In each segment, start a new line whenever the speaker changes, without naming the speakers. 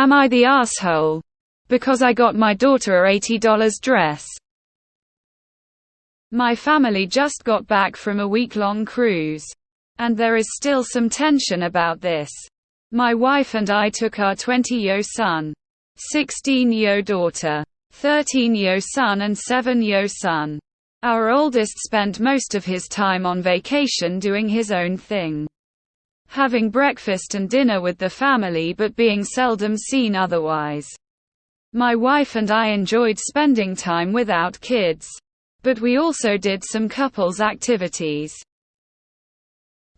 Am I the asshole? Because I got my daughter a $80 dress. My family just got back from a week-long cruise. And there is still some tension about this. My wife and I took our 20-year son, 16-year daughter, 13-year son and 7-year son. Our oldest spent most of his time on vacation doing his own thing. Having breakfast and dinner with the family but being seldom seen otherwise. My wife and I enjoyed spending time without kids. But we also did some couples activities.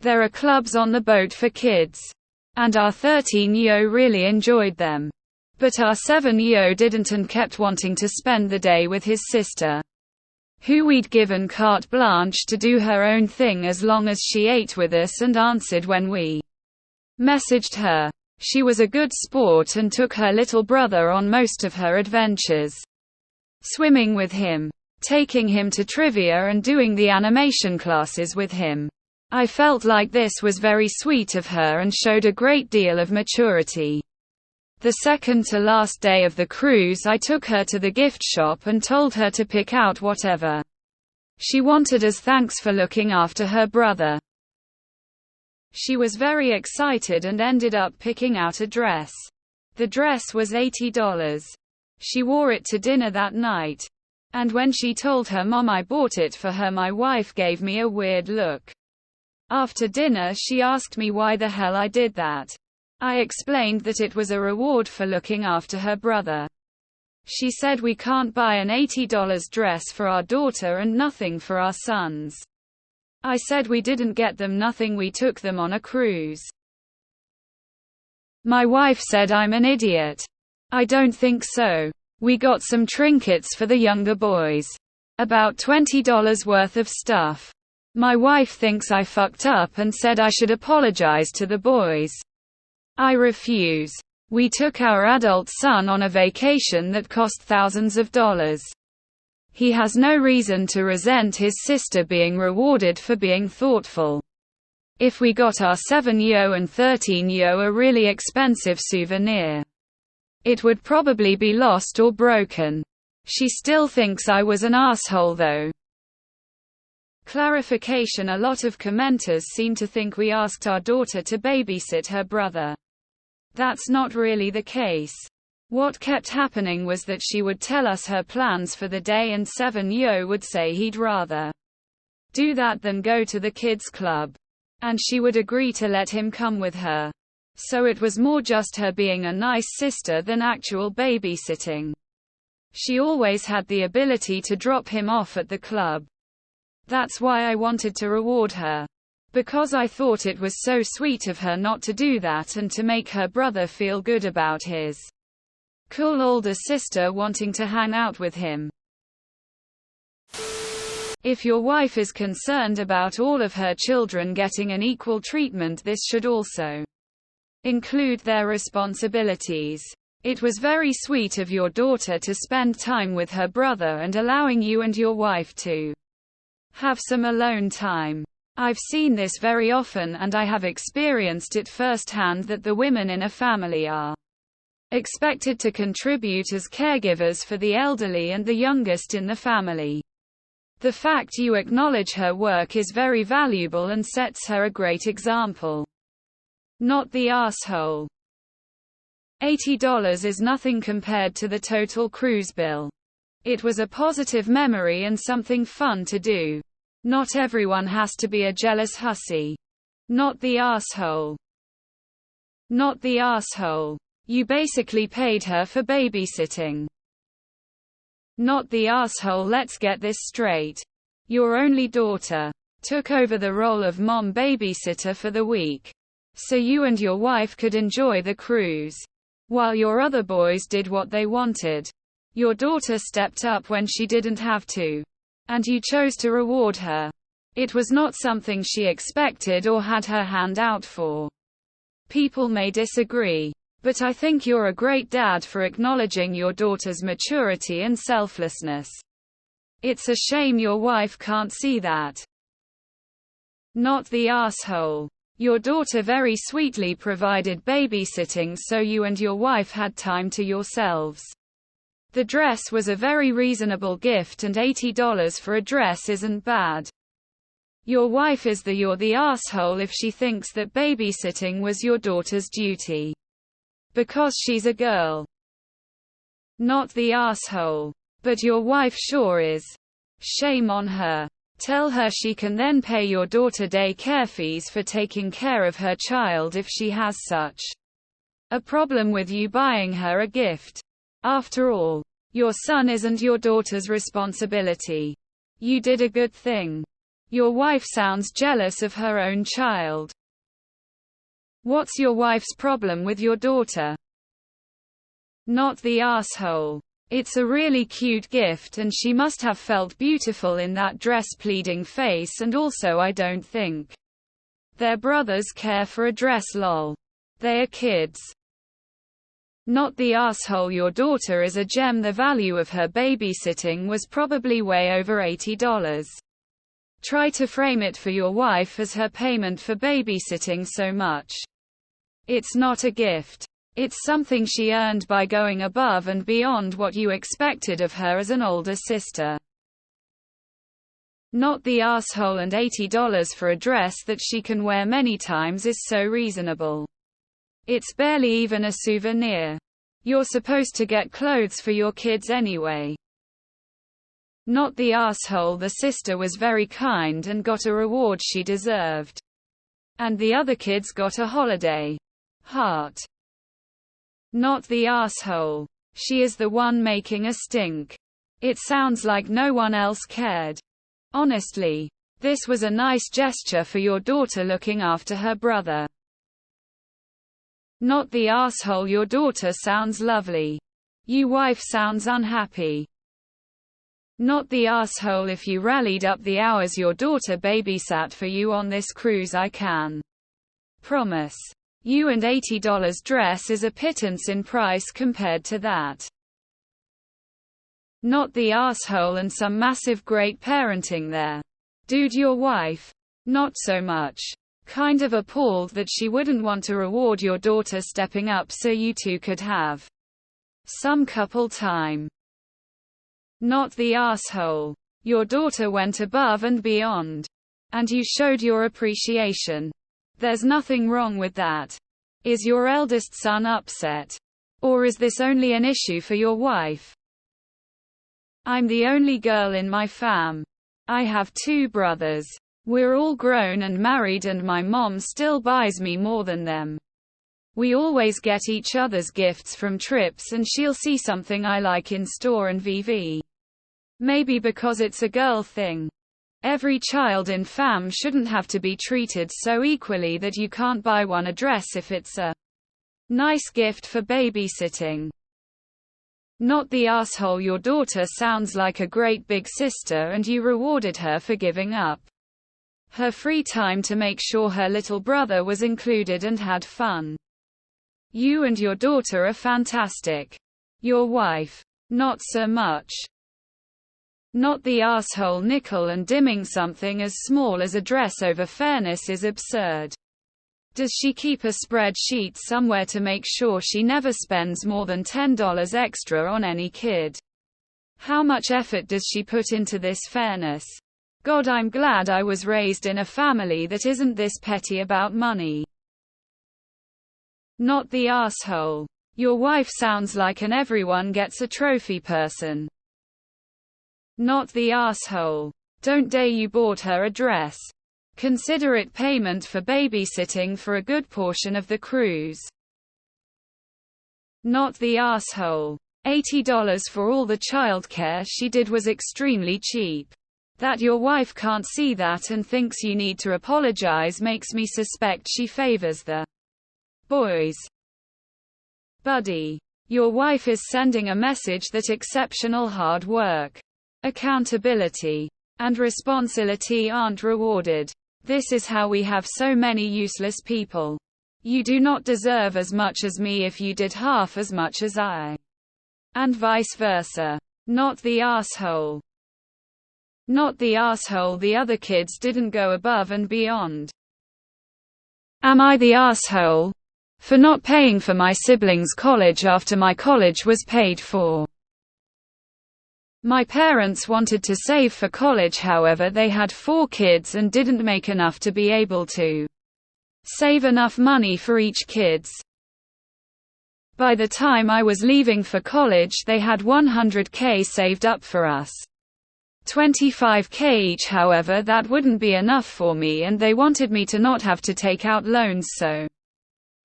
There are clubs on the boat for kids. And our 13-year really enjoyed them. But our 7-year didn't and kept wanting to spend the day with his sister, who we'd given carte blanche to do her own thing as long as she ate with us and answered when we messaged her. She was a good sport and took her little brother on most of her adventures. Swimming with him, taking him to trivia and doing the animation classes with him. I felt like this was very sweet of her and showed a great deal of maturity. The second to last day of the cruise, I took her to the gift shop and told her to pick out whatever she wanted as thanks for looking after her brother. She was very excited and ended up picking out a dress. The dress was $80. She wore it to dinner that night. And when she told her mom I bought it for her, my wife gave me a weird look. After dinner she asked me why the hell I did that. I explained that it was a reward for looking after her brother. She said we can't buy an $80 dress for our daughter and nothing for our sons. I said we didn't get them nothing, we took them on a cruise. My wife said I'm an idiot. I don't think so. We got some trinkets for the younger boys. About $20 worth of stuff. My wife thinks I fucked up and said I should apologize to the boys. I refuse. We took our adult son on a vacation that cost thousands of dollars. He has no reason to resent his sister being rewarded for being thoughtful. If we got our 7-year and 13-year a really expensive souvenir, it would probably be lost or broken. She still thinks I was an asshole though. Clarification: a lot of commenters seem to think we asked our daughter to babysit her brother. That's not really the case. What kept happening was that she would tell us her plans for the day and 7-year would say he'd rather do that than go to the kids club. And she would agree to let him come with her. So it was more just her being a nice sister than actual babysitting. She always had the ability to drop him off at the club. That's why I wanted to reward her. Because I thought it was so sweet of her not to do that and to make her brother feel good about his cool older sister wanting to hang out with him. If your wife is concerned about all of her children getting an equal treatment, this should also include their responsibilities. It was very sweet of your daughter to spend time with her brother and allowing you and your wife to have some alone time. I've seen this very often and I have experienced it firsthand that the women in a family are expected to contribute as caregivers for the elderly and the youngest in the family. The fact you acknowledge her work is very valuable and sets her a great example. Not the asshole. $80 is nothing compared to the total cruise bill. It was a positive memory and something fun to do. Not everyone has to be a jealous hussy. Not the asshole. Not the asshole. You basically paid her for babysitting. Not the asshole. Let's get this straight. Your only daughter took over the role of mom babysitter for the week, so you and your wife could enjoy the cruise, while your other boys did what they wanted. Your daughter stepped up when she didn't have to, and you chose to reward her. It was not something she expected or had her hand out for. People may disagree, but I think you're a great dad for acknowledging your daughter's maturity and selflessness. It's a shame your wife can't see that. Not the asshole. Your daughter very sweetly provided babysitting so you and your wife had time to yourselves. The dress was a very reasonable gift, and $80 for a dress isn't bad. Your wife is you're the asshole if she thinks that babysitting was your daughter's duty. Because she's a girl. Not the asshole. But your wife sure is. Shame on her. Tell her she can then pay your daughter daycare fees for taking care of her child if she has such a problem with you buying her a gift. After all, your son isn't your daughter's responsibility. You did a good thing. Your wife sounds jealous of her own child. What's your wife's problem with your daughter? Not the asshole. It's a really cute gift and she must have felt beautiful in that dress, pleading face, and also I don't think their brothers care for a dress, lol. They are kids. Not the asshole. Your daughter is a gem. The value of her babysitting was probably way over $80. Try to frame it for your wife as her payment for babysitting so much. It's not a gift. It's something she earned by going above and beyond what you expected of her as an older sister. Not the asshole, and $80 for a dress that she can wear many times is so reasonable. It's barely even a souvenir. You're supposed to get clothes for your kids anyway. Not the asshole. The sister was very kind and got a reward she deserved. And the other kids got a holiday. Heart. Not the asshole. She is the one making a stink. It sounds like no one else cared. Honestly, this was a nice gesture for your daughter looking after her brother. Not the asshole. Your daughter sounds lovely. Your wife sounds unhappy. Not the asshole. If you rallied up the hours your daughter babysat for you on this cruise, I can promise you and $80 dress is a pittance in price compared to that. Not the asshole, and some massive great parenting there. Dude, your wife? Not so much. Kind of appalled that she wouldn't want to reward your daughter stepping up so you two could have some couple time. Not the asshole. Your daughter went above and beyond. And you showed your appreciation. There's nothing wrong with that. Is your eldest son upset? Or is this only an issue for your wife? I'm the only girl in my fam. I have 2 brothers. We're all grown and married, and my mom still buys me more than them. We always get each other's gifts from trips, and she'll see something I like in store and VV. Maybe because it's a girl thing. Every child in fam shouldn't have to be treated so equally that you can't buy one a dress if it's a nice gift for babysitting. Not the asshole. Your daughter sounds like a great big sister, and you rewarded her for giving up her free time to make sure her little brother was included and had fun. You and your daughter are fantastic. Your wife? Not so much. Not the asshole. Nickel and dimming something as small as a dress over fairness is absurd. Does she keep a spreadsheet somewhere to make sure she never spends more than $10 extra on any kid? How much effort does she put into this fairness? God, I'm glad I was raised in a family that isn't this petty about money. Not the asshole. Your wife sounds like an everyone gets a trophy person. Not the asshole. Don't dare you bought her a dress. Consider it payment for babysitting for a good portion of the cruise. Not the asshole. $80 for all the childcare she did was extremely cheap. That your wife can't see that and thinks you need to apologize makes me suspect she favors the boys. Buddy. Your wife is sending a message that exceptional hard work, accountability, and responsibility aren't rewarded. This is how we have so many useless people. You do not deserve as much as me if you did half as much as I. And vice versa. Not the asshole. Not the asshole. The other kids didn't go above and beyond. Am I the asshole for not paying for my siblings' college after my college was paid for? My parents wanted to save for college, however they had 4 kids and didn't make enough to be able to save enough money for each kids. By the time I was leaving for college they had $100K saved up for us. $25K each, however that wouldn't be enough for me and they wanted me to not have to take out loans, so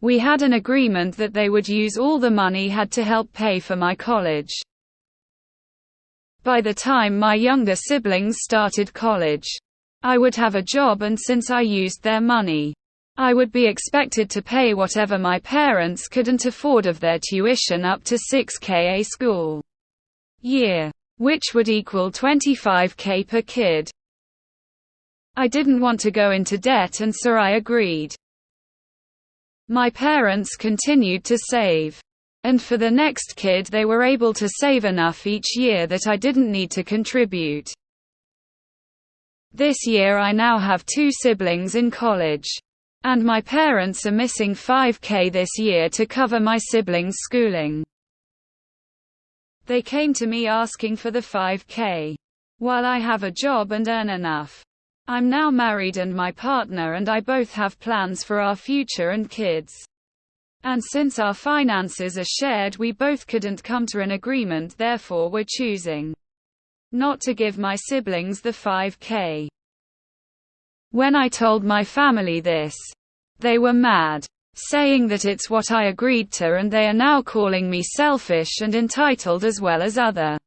we had an agreement that they would use all the money had to help pay for my college. By the time my younger siblings started college, I would have a job, and since I used their money, I would be expected to pay whatever my parents couldn't afford of their tuition up to $6K a school year, which would equal $25K per kid. I didn't want to go into debt, and so I agreed. My parents continued to save, and for the next kid they were able to save enough each year that I didn't need to contribute. This year I now have 2 siblings in college, and my parents are missing $5K this year to cover my siblings' schooling. They came to me asking for the $5K. While I have a job and earn enough. I'm now married and my partner and I both have plans for our future and kids. And since our finances are shared, we both couldn't come to an agreement, therefore we're choosing not to give my siblings the $5K. When I told my family this, they were mad, saying that it's what I agreed to, and they are now calling me selfish and entitled as well as other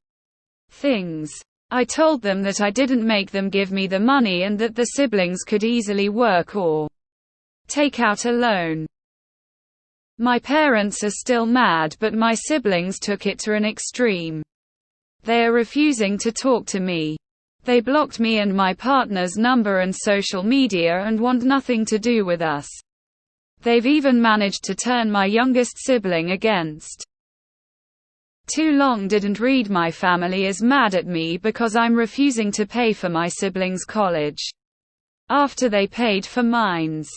things. I told them that I didn't make them give me the money and that the siblings could easily work or take out a loan. My parents are still mad, but my siblings took it to an extreme. They are refusing to talk to me. They blocked me and my partner's number and social media and want nothing to do with us. They've even managed to turn my youngest sibling against. Too long didn't read. My family is mad at me because I'm refusing to pay for my siblings' college after they paid for mine's.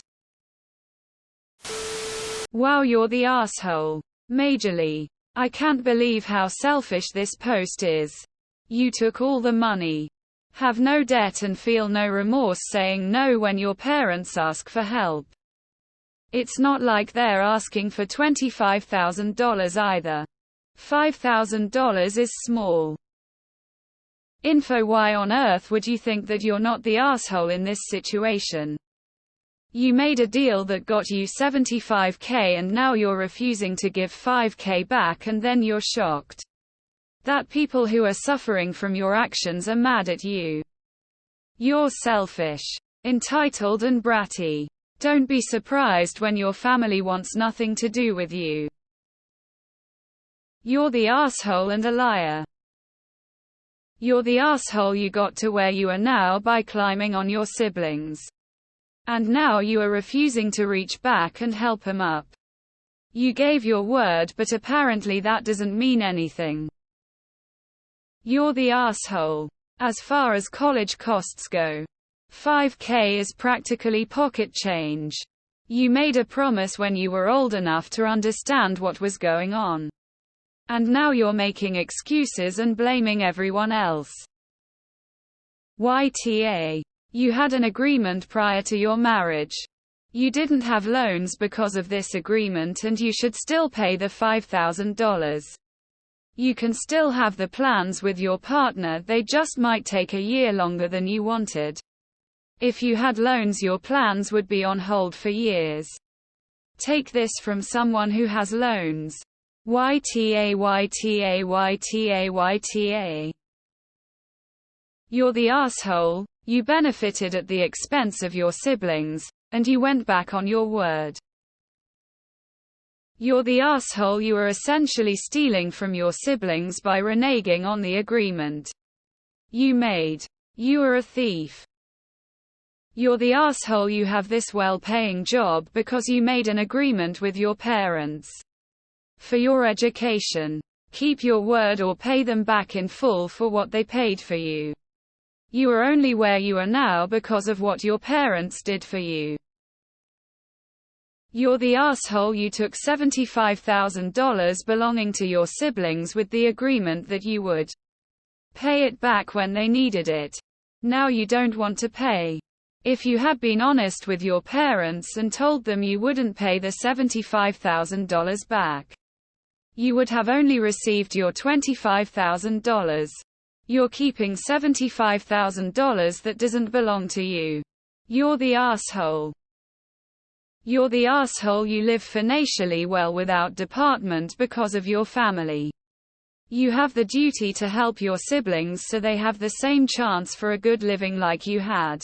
Wow, you're the asshole. Majorly. I can't believe how selfish this post is. You took all the money, have no debt and feel no remorse saying no when your parents ask for help. It's not like they're asking for $25,000 either. $5,000 is small. Info. Why on earth would you think that you're not the asshole in this situation? You made a deal that got you $75K and now you're refusing to give $5K back, and then you're shocked that people who are suffering from your actions are mad at you. You're selfish, entitled and bratty. Don't be surprised when your family wants nothing to do with you. You're the asshole and a liar. You're the asshole. You got to where you are now by climbing on your siblings. And now you are refusing to reach back and help them up. You gave your word, but apparently that doesn't mean anything. You're the asshole. As far as college costs go, $5K is practically pocket change. You made a promise when you were old enough to understand what was going on. And now you're making excuses and blaming everyone else. YTA. You had an agreement prior to your marriage. You didn't have loans because of this agreement, and you should still pay the $5,000. You can still have the plans with your partner, they just might take a year longer than you wanted. If you had loans, your plans would be on hold for years. Take this from someone who has loans. YTA. YTA. YTA. YTA. You're the asshole. You benefited at the expense of your siblings, and you went back on your word. You're the asshole. You are essentially stealing from your siblings by reneging on the agreement you made. You are a thief. You're the asshole. You have this well-paying job because you made an agreement with your parents for your education. Keep your word or pay them back in full for what they paid for you. You are only where you are now because of what your parents did for you. You're the asshole. You took $75,000 belonging to your siblings with the agreement that you would pay it back when they needed it. Now you don't want to pay. If you had been honest with your parents and told them you wouldn't pay the $75,000 back, you would have only received your $25,000. You're keeping $75,000 that doesn't belong to you. You're the asshole. You're the asshole. You live financially well without department because of your family. You have the duty to help your siblings so they have the same chance for a good living like you had.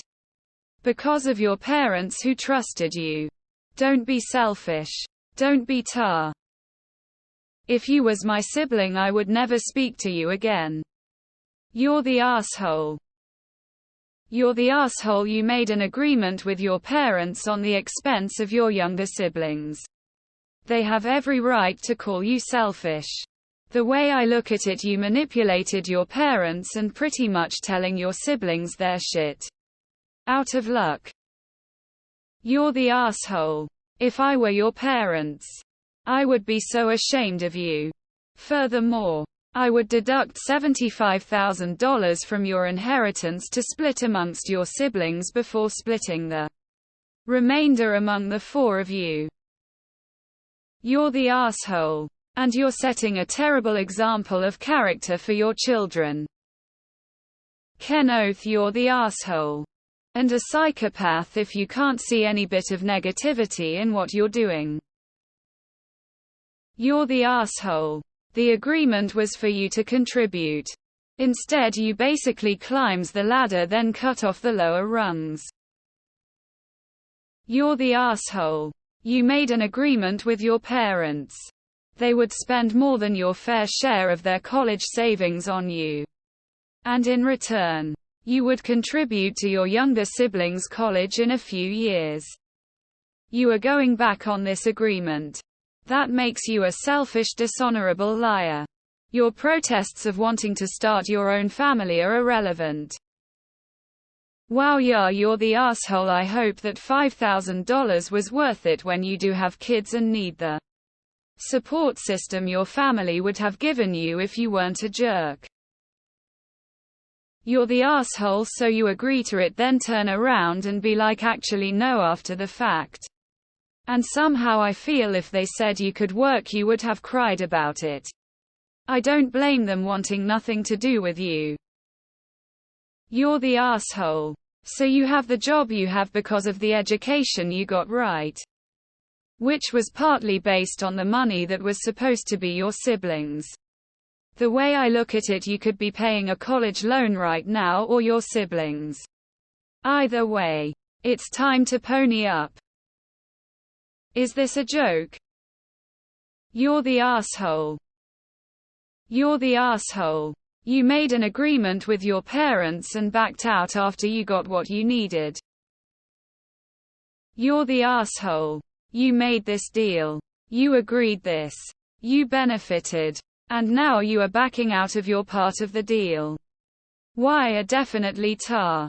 Because of your parents who trusted you. Don't be selfish. Don't be tar. If you was my sibling, I would never speak to you again. You're the asshole. You're the asshole. You made an agreement with your parents on the expense of your younger siblings. They have every right to call you selfish. The way I look at it, you manipulated your parents and pretty much telling your siblings they're shit. Out of luck. You're the asshole. If I were your parents, I would be so ashamed of you. Furthermore, I would deduct $75,000 from your inheritance to split amongst your siblings before splitting the remainder among the four of you. You're the asshole. And you're setting a terrible example of character for your children. Ken Oath, you're the asshole. And a psychopath if you can't see any bit of negativity in what you're doing. You're the asshole. The agreement was for you to contribute. Instead, you basically climbs the ladder, then cut off the lower rungs. You're the asshole. You made an agreement with your parents. They would spend more than your fair share of their college savings on you. And in return, you would contribute to your younger siblings' college in a few years. You are going back on this agreement. That makes you a selfish, dishonorable liar. Your protests of wanting to start your own family are irrelevant. Wow, yeah, you're the asshole. I hope that $5,000 was worth it when you do have kids and need the support system your family would have given you if you weren't a jerk. You're the asshole, so you agree to it, then turn around and be like, actually no, after the fact. And somehow I feel if they said you could work, you would have cried about it. I don't blame them wanting nothing to do with you. You're the asshole. So you have the job you have because of the education you got right. Which was partly based on the money that was supposed to be your siblings. The way I look at it, you could be paying a college loan right now, or your siblings. Either way, it's time to pony up. Is this a joke? You're the asshole. You're the asshole. You made an agreement with your parents and backed out after you got what you needed. You're the asshole. You made this deal. You agreed this. You benefited. And now you are backing out of your part of the deal. Why? Are definitely tar.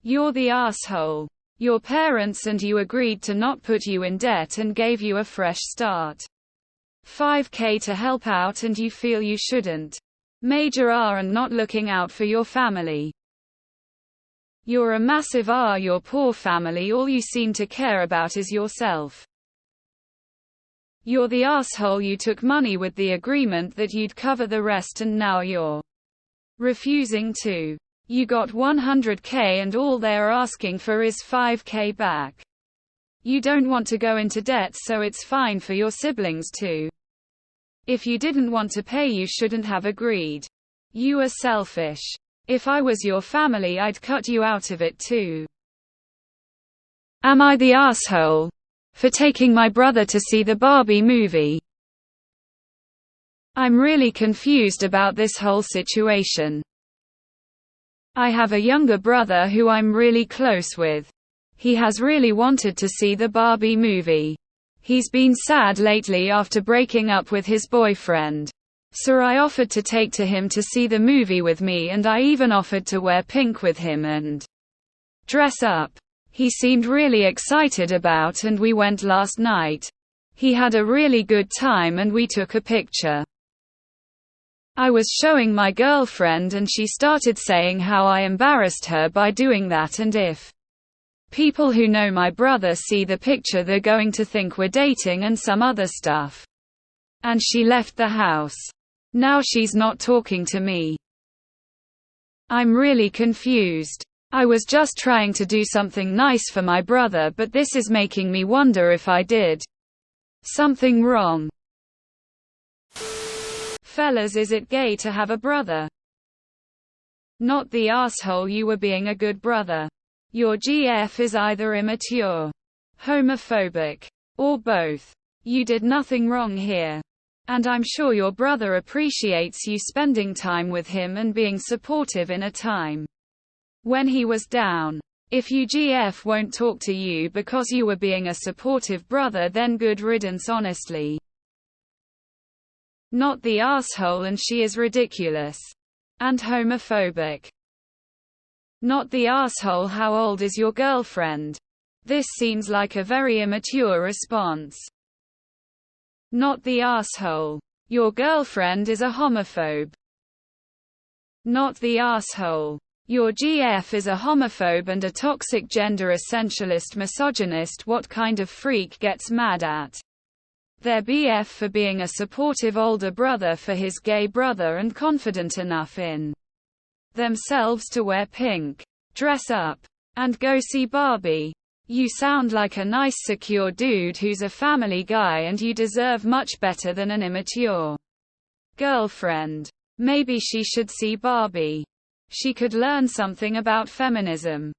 You're the asshole. Your parents and you agreed to not put you in debt and gave you a fresh start. $5,000 to help out, and you feel you shouldn't. Major R and not looking out for your family. You're a massive R. Your poor family, all you seem to care about is yourself. You're the asshole. You took money with the agreement that you'd cover the rest, and now you're refusing to. You got $100,000 and all they're asking for is $5,000 back. You don't want to go into debt, so it's fine for your siblings to. If you didn't want to pay, you shouldn't have agreed. You are selfish. If I was your family, I'd cut you out of it too. Am I the asshole for taking my brother to see the Barbie movie? I'm really confused about this whole situation. I have a younger brother who I'm really close with. He has really wanted to see the Barbie movie. He's been sad lately after breaking up with his boyfriend. So I offered to take him to see the movie with me, and I even offered to wear pink with him and dress up. He seemed really excited about and we went last night. He had a really good time and we took a picture. I was showing my girlfriend and she started saying how I embarrassed her by doing that, and if people who know my brother see the picture they're going to think we're dating and some other stuff. And she left the house. Now she's not talking to me. I'm really confused. I was just trying to do something nice for my brother, but this is making me wonder if I did something wrong. Fellas, is it gay to have a brother? Not the asshole, you were being a good brother. Your GF is either immature, homophobic, or both. You did nothing wrong here. And I'm sure your brother appreciates you spending time with him and being supportive in a time when he was down. If you GF won't talk to you because you were being a supportive brother, then good riddance, honestly. Not the asshole, and she is ridiculous and homophobic. Not the asshole, how old is your girlfriend? This seems like a very immature response. Not the asshole. Your girlfriend is a homophobe. Not the asshole. Your GF is a homophobe and a toxic gender essentialist misogynist. What kind of freak gets mad at their BF for being a supportive older brother for his gay brother and confident enough in themselves to wear pink, dress up, and go see Barbie? You sound like a nice secure dude who's a family guy, and you deserve much better than an immature girlfriend. Maybe she should see Barbie. She could learn something about feminism.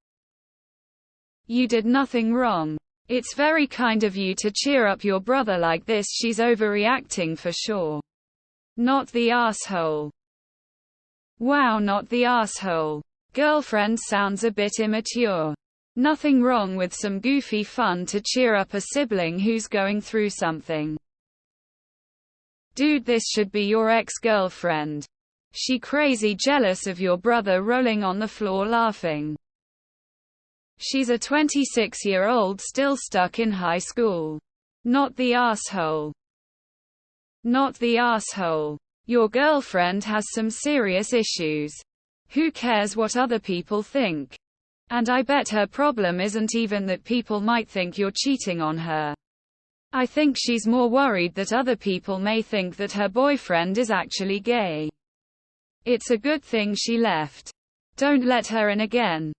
You did nothing wrong. It's very kind of you to cheer up your brother like this. She's overreacting for sure. Not the asshole. Wow, not the asshole. Girlfriend sounds a bit immature. Nothing wrong with some goofy fun to cheer up a sibling who's going through something. Dude, this should be your ex-girlfriend. She crazy jealous of your brother rolling on the floor laughing. She's a 26-year-old still stuck in high school. Not the asshole. Not the asshole. Your girlfriend has some serious issues. Who cares what other people think? And I bet her problem isn't even that people might think you're cheating on her. I think she's more worried that other people may think that her boyfriend is actually gay. It's a good thing she left. Don't let her in again.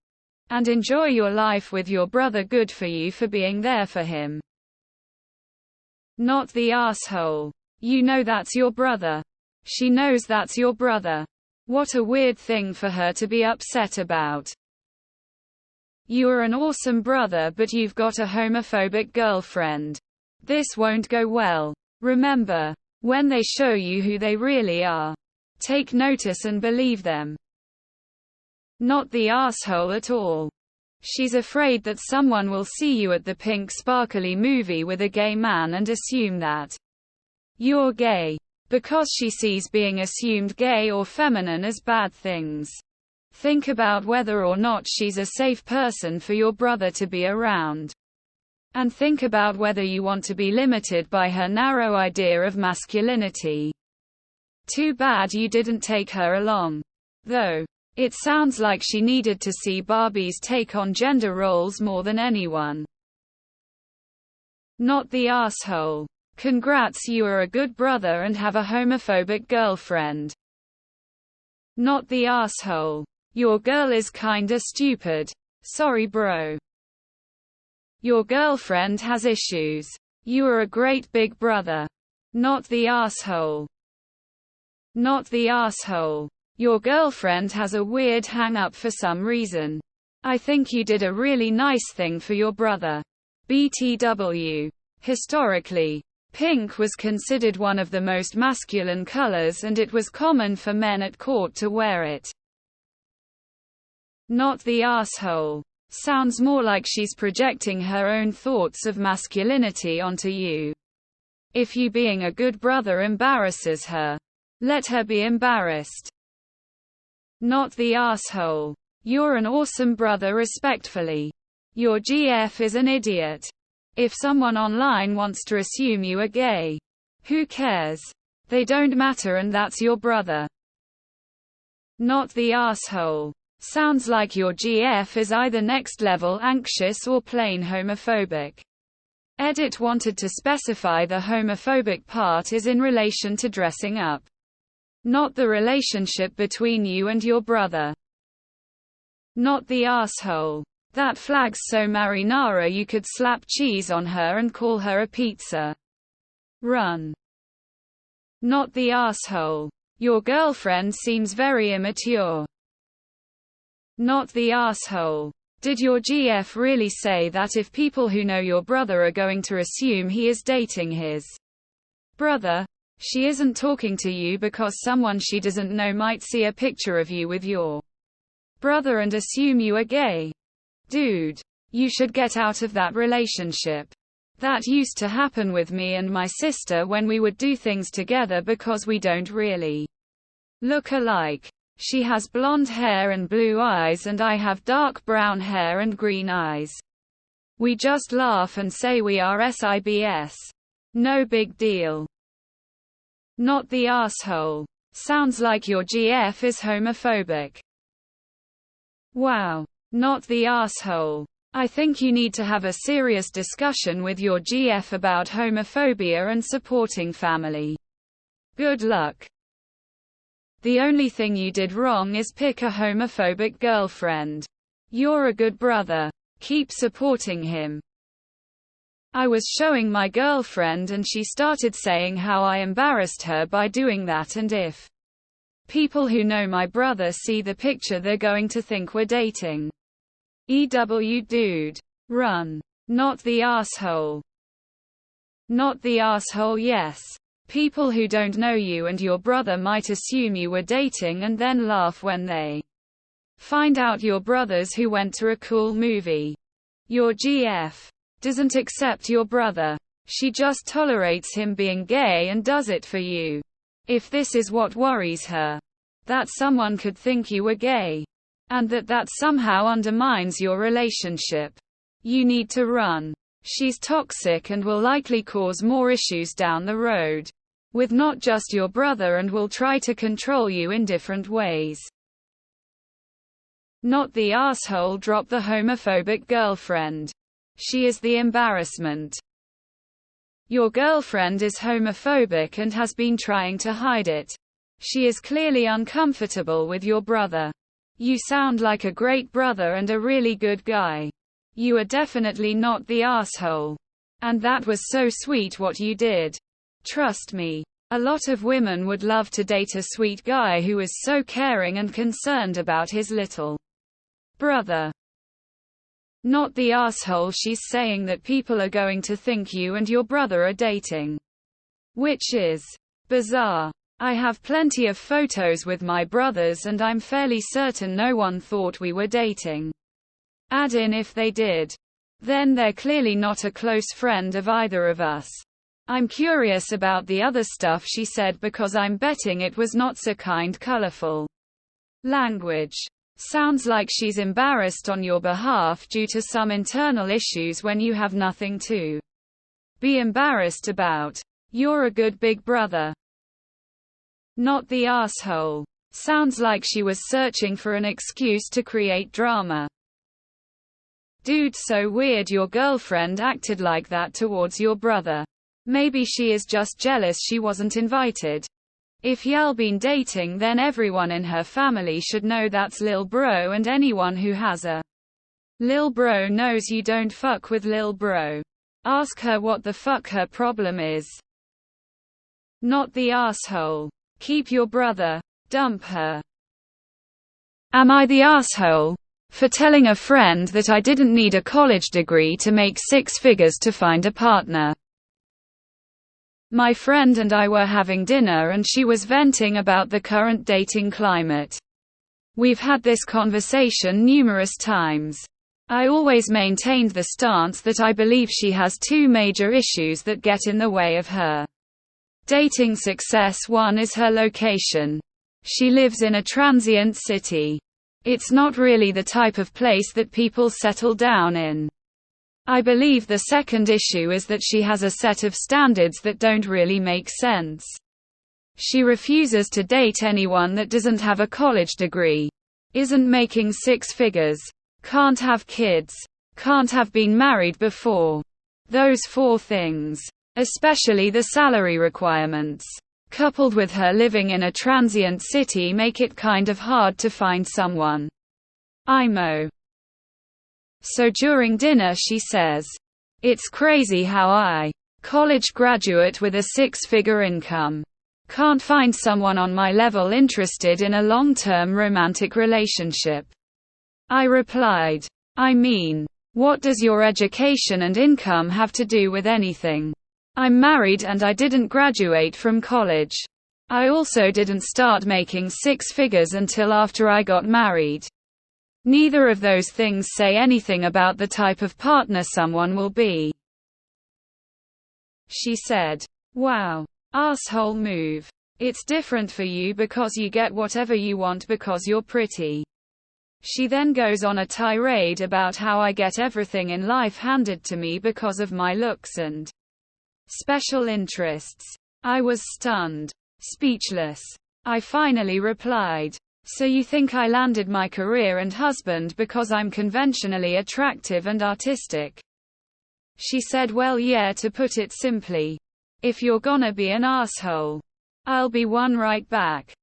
And enjoy your life with your brother. Good for you for being there for him. Not the asshole. You know that's your brother. She knows that's your brother. What a weird thing for her to be upset about. You are an awesome brother, but you've got a homophobic girlfriend. This won't go well. Remember, when they show you who they really are, take notice and believe them. Not the asshole at all. She's afraid that someone will see you at the pink sparkly movie with a gay man and assume that you're gay, because she sees being assumed gay or feminine as bad things. Think about whether or not she's a safe person for your brother to be around. And think about whether you want to be limited by her narrow idea of masculinity. Too bad you didn't take her along. Though, it sounds like she needed to see Barbie's take on gender roles more than anyone. Not the asshole. Congrats, you are a good brother and have a homophobic girlfriend. Not the asshole. Your girl is kinda stupid. Sorry, bro. Your girlfriend has issues. You are a great big brother. Not the asshole. Not the asshole. Your girlfriend has a weird hang-up for some reason. I think you did a really nice thing for your brother. BTW. Historically, pink was considered one of the most masculine colors, and it was common for men at court to wear it. Not the asshole. Sounds more like she's projecting her own thoughts of masculinity onto you. If you being a good brother embarrasses her, let her be embarrassed. Not the asshole. You're an awesome brother, respectfully. Your GF is an idiot. If someone online wants to assume you are gay, who cares? They don't matter, and that's your brother. Not the asshole. Sounds like your GF is either next level anxious or plain homophobic. Edit wanted to specify the homophobic part is in relation to dressing up, not the relationship between you and your brother. Not the asshole. That flag's so marinara you could slap cheese on her and call her a pizza. Run. Not the asshole. Your girlfriend seems very immature. Not the asshole. Did your GF really say that if people who know your brother are going to assume he is dating his brother, she isn't talking to you because someone she doesn't know might see a picture of you with your brother and assume you are gay? Dude, you should get out of that relationship. That used to happen with me and my sister when we would do things together because we don't really look alike. She has blonde hair and blue eyes and I have dark brown hair and green eyes. We just laugh and say we are SIBS. No big deal. Not the asshole. Sounds like your GF is homophobic. Wow. Not the asshole. I think you need to have a serious discussion with your GF about homophobia and supporting family. Good luck. The only thing you did wrong is pick a homophobic girlfriend. You're a good brother. Keep supporting him. I was showing my girlfriend and she started saying how I embarrassed her by doing that, and if people who know my brother see the picture they're going to think we're dating. EW dude. Run. Not the asshole. Not the asshole. Yes. People who don't know you and your brother might assume you were dating and then laugh when they find out your brothers who went to a cool movie. Your GF doesn't accept your brother. She just tolerates him being gay and does it for you. If this is what worries her, that someone could think you were gay, and that somehow undermines your relationship, you need to run. She's toxic and will likely cause more issues down the road with not just your brother, and will try to control you in different ways. Not the asshole. Drop the homophobic girlfriend. She is the embarrassment. Your girlfriend is homophobic and has been trying to hide it. She is clearly uncomfortable with your brother. You sound like a great brother and a really good guy. You are definitely not the asshole. And that was so sweet what you did. Trust me. A lot of women would love to date a sweet guy who is so caring and concerned about his little brother. Not the asshole. She's saying that people are going to think you and your brother are dating, which is bizarre. I have plenty of photos with my brothers and I'm fairly certain no one thought we were dating. Add in if they did. Then they're clearly not a close friend of either of us. I'm curious about the other stuff she said because I'm betting it was not so kind colorful language. Sounds like she's embarrassed on your behalf due to some internal issues when you have nothing to be embarrassed about. You're a good big brother. Not the asshole. Sounds like she was searching for an excuse to create drama. Dude, so weird your girlfriend acted like that towards your brother. Maybe she is just jealous she wasn't invited. If y'all been dating, then everyone in her family should know that's lil bro, and anyone who has a lil bro knows you don't fuck with lil bro. Ask her what the fuck her problem is. Not the asshole. Keep your brother. Dump her. Am I the asshole for telling a friend that I didn't need a college degree to make 6 figures to find a partner? My friend and I were having dinner and she was venting about the current dating climate. We've had this conversation numerous times. I always maintained the stance that I believe she has 2 major issues that get in the way of her dating success. One is her location. She lives in a transient city. It's not really the type of place that people settle down in. I believe the second issue is that she has a set of standards that don't really make sense. She refuses to date anyone that doesn't have a college degree, isn't making six figures, can't have kids, can't have been married before. Those four things, especially the salary requirements, coupled with her living in a transient city, make it kind of hard to find someone. IMO. So during dinner she says, "It's crazy how I, college graduate with a six-figure income, can't find someone on my level interested in a long-term romantic relationship." I replied, "I mean, what does your education and income have to do with anything? I'm married and I didn't graduate from college. I also didn't start making six figures until after I got married. Neither of those things say anything about the type of partner someone will be." She said, "Wow. Asshole move. It's different for you because you get whatever you want because you're pretty." She then goes on a tirade about how I get everything in life handed to me because of my looks and special interests. I was stunned, speechless. I finally replied, "So you think I landed my career and husband because I'm conventionally attractive and artistic?" She said, "Well, yeah, to put it simply. If you're gonna be an asshole, I'll be one right back."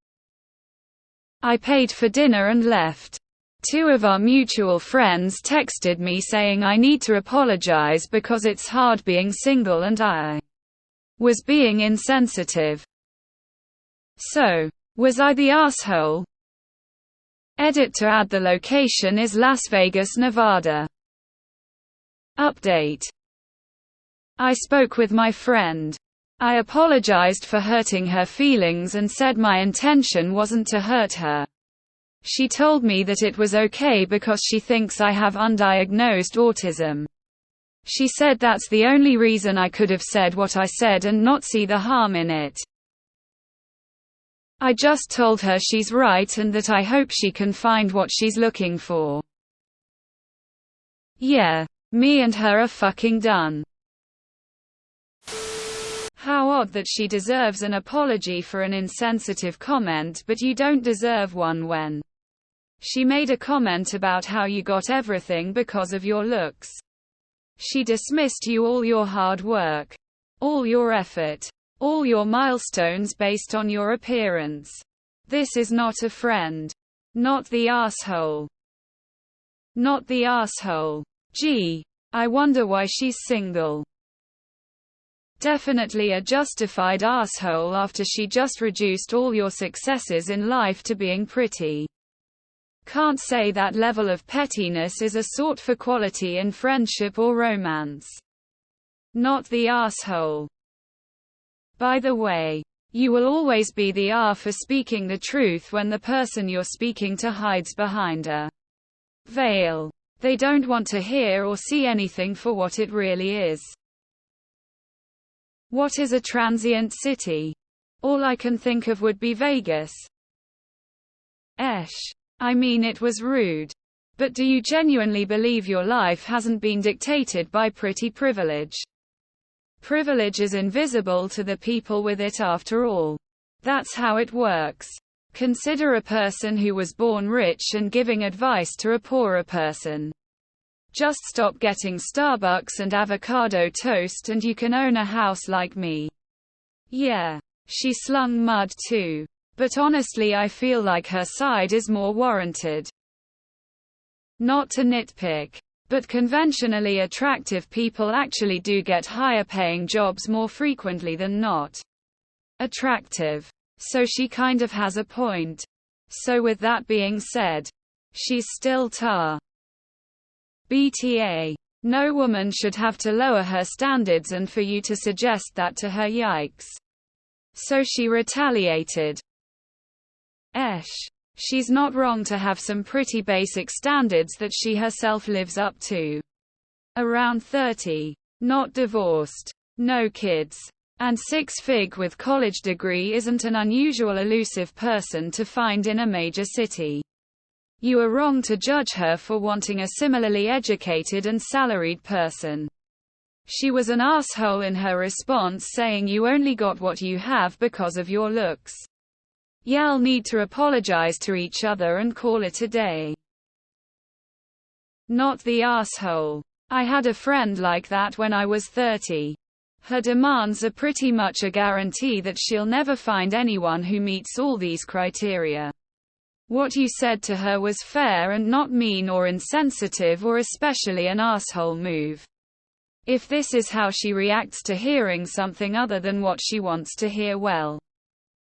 I paid for dinner and left. Two of our mutual friends texted me saying I need to apologize because it's hard being single and I was being insensitive. So, was I the asshole? Edit to add: the location is Las Vegas, Nevada. Update. I spoke with my friend. I apologized for hurting her feelings and said my intention wasn't to hurt her. She told me that it was okay because she thinks I have undiagnosed autism. She said that's the only reason I could have said what I said and not see the harm in it. I just told her she's right and that I hope she can find what she's looking for. Yeah, me and her are fucking done. How odd that she deserves an apology for an insensitive comment, but you don't deserve one when she made a comment about how you got everything because of your looks. She dismissed you, all your hard work, all your effort, all your milestones based on your appearance. This is not a friend. Not the asshole. Not the asshole. Gee, I wonder why she's single. Definitely a justified asshole after she just reduced all your successes in life to being pretty. Can't say that level of pettiness is a sought for quality in friendship or romance. Not the asshole. By the way, you will always be the R for speaking the truth when the person you're speaking to hides behind a veil. They don't want to hear or see anything for what it really is. What is a transient city? All I can think of would be Vegas. I mean, it was rude. But do you genuinely believe your life hasn't been dictated by pretty privilege? Privilege is invisible to the people with it after all. That's how it works. Consider a person who was born rich and giving advice to a poorer person. Just stop getting Starbucks and avocado toast and you can own a house like me. Yeah, she slung mud too. But honestly, I feel like her side is more warranted. Not to nitpick, but conventionally attractive people actually do get higher paying jobs more frequently than not attractive. So she kind of has a point. So with that being said, she's still tar. BTA. No woman should have to lower her standards and for you to suggest that to her, yikes. So she retaliated. She's not wrong to have some pretty basic standards that she herself lives up to. Around 30. Not divorced. No kids. And six-fig with college degree isn't an unusual elusive person to find in a major city. You are wrong to judge her for wanting a similarly educated and salaried person. She was an asshole in her response, saying you only got what you have because of your looks. Y'all need to apologize to each other and call it a day. Not the asshole. I had a friend like that when I was 30. Her demands are pretty much a guarantee that she'll never find anyone who meets all these criteria. What you said to her was fair and not mean or insensitive or especially an asshole move. If this is how she reacts to hearing something other than what she wants to hear, well,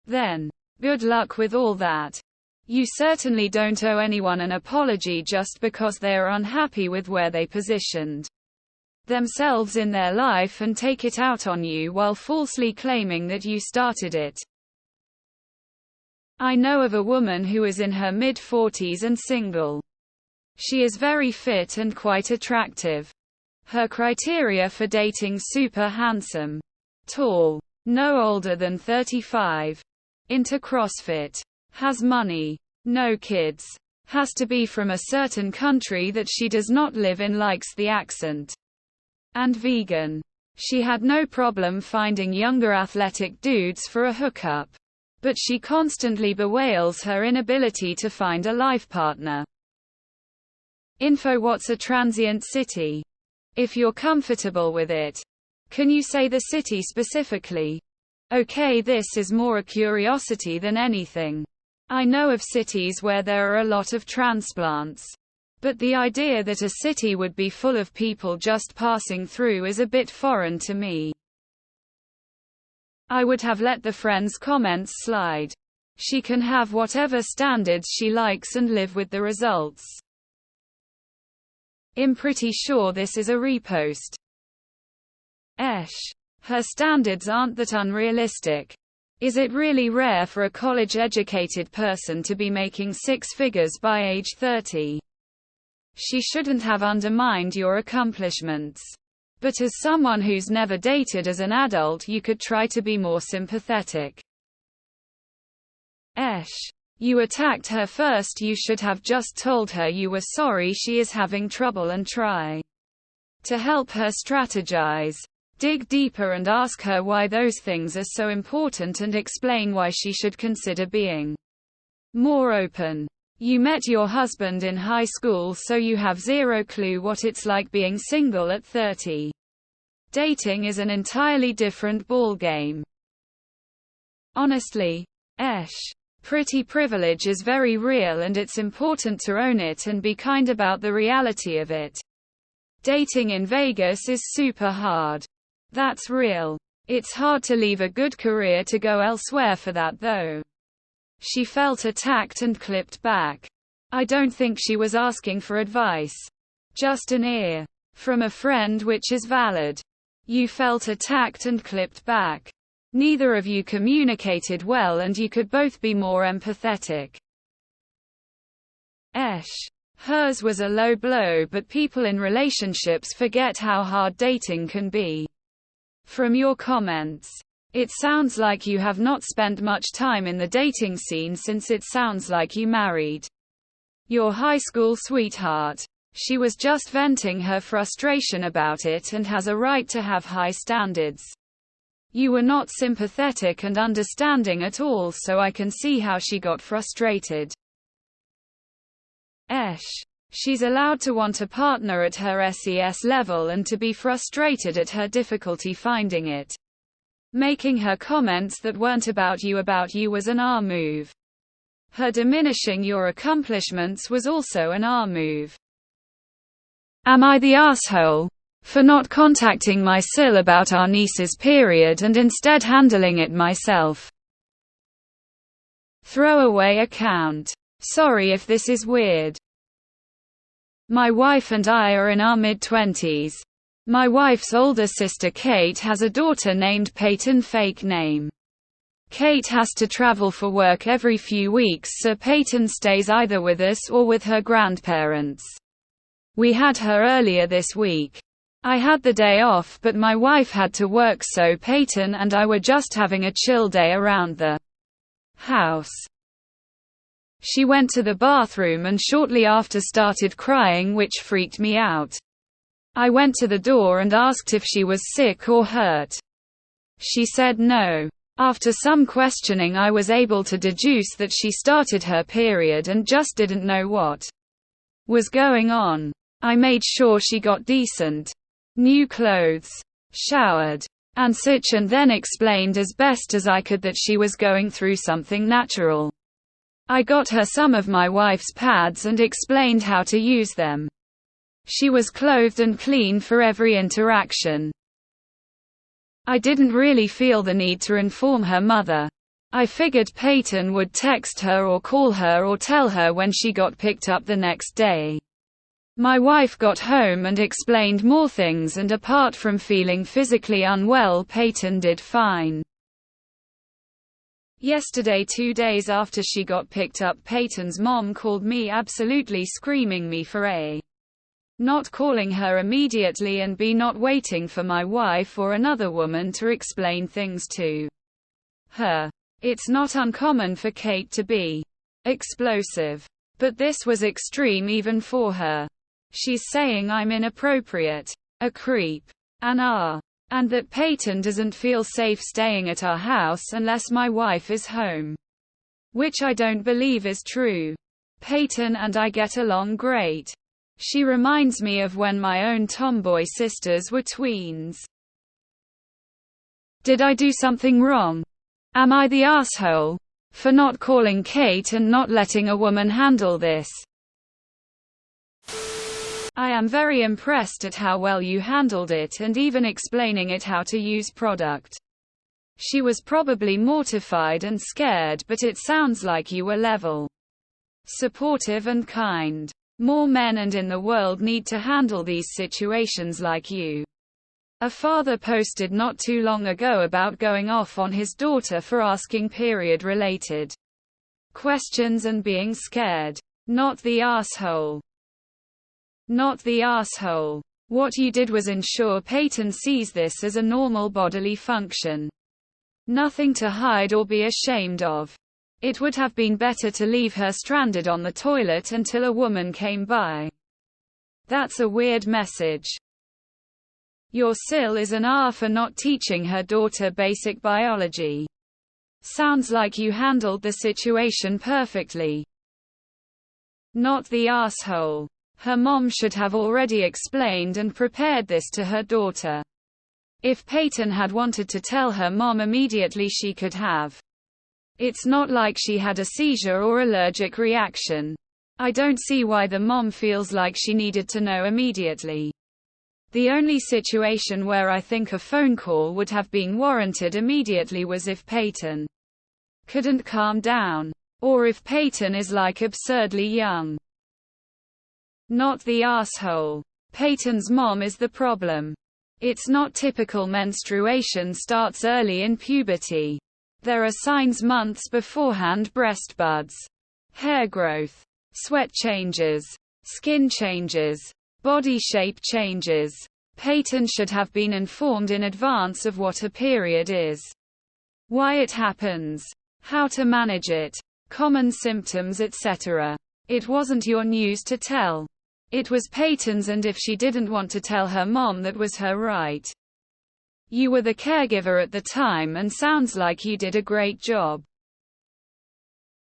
then, good luck with all that. You certainly don't owe anyone an apology just because they are unhappy with where they positioned themselves in their life and take it out on you while falsely claiming that you started it. I know of a woman who is in her mid-40s and single. She is very fit and quite attractive. Her criteria for dating: super handsome, tall, no older than 35, into CrossFit, has money, no kids, has to be from a certain country that she does not live in, likes the accent, and vegan. She had no problem finding younger athletic dudes for a hookup, but she constantly bewails her inability to find a life partner. Info: what's a transient city? If you're comfortable with it. Can you say the city specifically? Okay, this is more a curiosity than anything. I know of cities where there are a lot of transplants. But the idea that a city would be full of people just passing through is a bit foreign to me. I would have let the friend's comments slide. She can have whatever standards she likes and live with the results. I'm pretty sure this is a repost. Her standards aren't that unrealistic. Is it really rare for a college-educated person to be making six figures by age 30? She shouldn't have undermined your accomplishments. But as someone who's never dated as an adult, you could try to be more sympathetic. You attacked her first. You should have just told her you were sorry she is having trouble and try to help her strategize. Dig deeper and ask her why those things are so important and explain why she should consider being more open. You met your husband in high school, so you have zero clue what it's like being single at 30. Dating is an entirely different ballgame. Honestly, pretty privilege is very real and it's important to own it and be kind about the reality of it. Dating in Vegas is super hard. That's real. It's hard to leave a good career to go elsewhere for that though. She felt attacked and clipped back. I don't think she was asking for advice. Just an ear from a friend, which is valid. You felt attacked and clipped back. Neither of you communicated well and you could both be more empathetic. Hers was a low blow, but people in relationships forget how hard dating can be. From your comments, it sounds like you have not spent much time in the dating scene, since it sounds like you married your high school sweetheart. She was just venting her frustration about it and has a right to have high standards. You were not sympathetic and understanding at all, so I can see how she got frustrated. She's allowed to want a partner at her SES level and to be frustrated at her difficulty finding it. Making her comments that weren't about you was an R move. Her diminishing your accomplishments was also an R move. Am I the asshole for not contacting my sil about our niece's period and instead handling it myself? Throwaway account. Sorry if this is weird. My wife and I are in our mid-20s. My wife's older sister Kate has a daughter named Peyton, fake name. Kate has to travel for work every few weeks, so Peyton stays either with us or with her grandparents. We had her earlier this week. I had the day off, but my wife had to work, so Peyton and I were just having a chill day around the house. She went to the bathroom and shortly after started crying, which freaked me out. I went to the door and asked if she was sick or hurt. She said no. After some questioning, I was able to deduce that she started her period and just didn't know what was going on. I made sure she got decent new clothes, showered, and such, and then explained as best as I could that she was going through something natural. I got her some of my wife's pads and explained how to use them. She was clothed and clean for every interaction. I didn't really feel the need to inform her mother. I figured Peyton would text her or call her or tell her when she got picked up the next day. My wife got home and explained more things, and apart from feeling physically unwell, Peyton did fine. Yesterday, 2 days after she got picked up, Peyton's mom called me, absolutely screaming me for A, not calling her immediately, and B, not waiting for my wife or another woman to explain things to her. It's not uncommon for Kate to be explosive, but this was extreme even for her. She's saying I'm inappropriate, a creep, and that Peyton doesn't feel safe staying at our house unless my wife is home. Which I don't believe is true. Peyton and I get along great. She reminds me of when my own tomboy sisters were tweens. Did I do something wrong? Am I the asshole for not calling Kate and not letting a woman handle this? I am very impressed at how well you handled it, and even explaining it how to use product. She was probably mortified and scared, but it sounds like you were level, supportive and kind. More men and in the world need to handle these situations like you. A father posted not too long ago about going off on his daughter for asking period-related questions and being scared. Not the asshole. Not the asshole. What you did was ensure Peyton sees this as a normal bodily function. Nothing to hide or be ashamed of. It would have been better to leave her stranded on the toilet until a woman came by. That's a weird message. Your sil is an R for not teaching her daughter basic biology. Sounds like you handled the situation perfectly. Not the asshole. Her mom should have already explained and prepared this to her daughter. If Peyton had wanted to tell her mom immediately, she could have. It's not like she had a seizure or allergic reaction. I don't see why the mom feels like she needed to know immediately. The only situation where I think a phone call would have been warranted immediately was if Peyton couldn't calm down. Or if Peyton is like absurdly young. Not the asshole. Peyton's mom is the problem. It's not typical. Menstruation starts early in puberty. There are signs months beforehand: breast buds, hair growth, sweat changes, skin changes, body shape changes. Peyton should have been informed in advance of what a period is, why it happens, how to manage it, common symptoms, etc. It wasn't your news to tell. It was Peyton's, and if she didn't want to tell her mom, that was her right. You were the caregiver at the time, and sounds like you did a great job.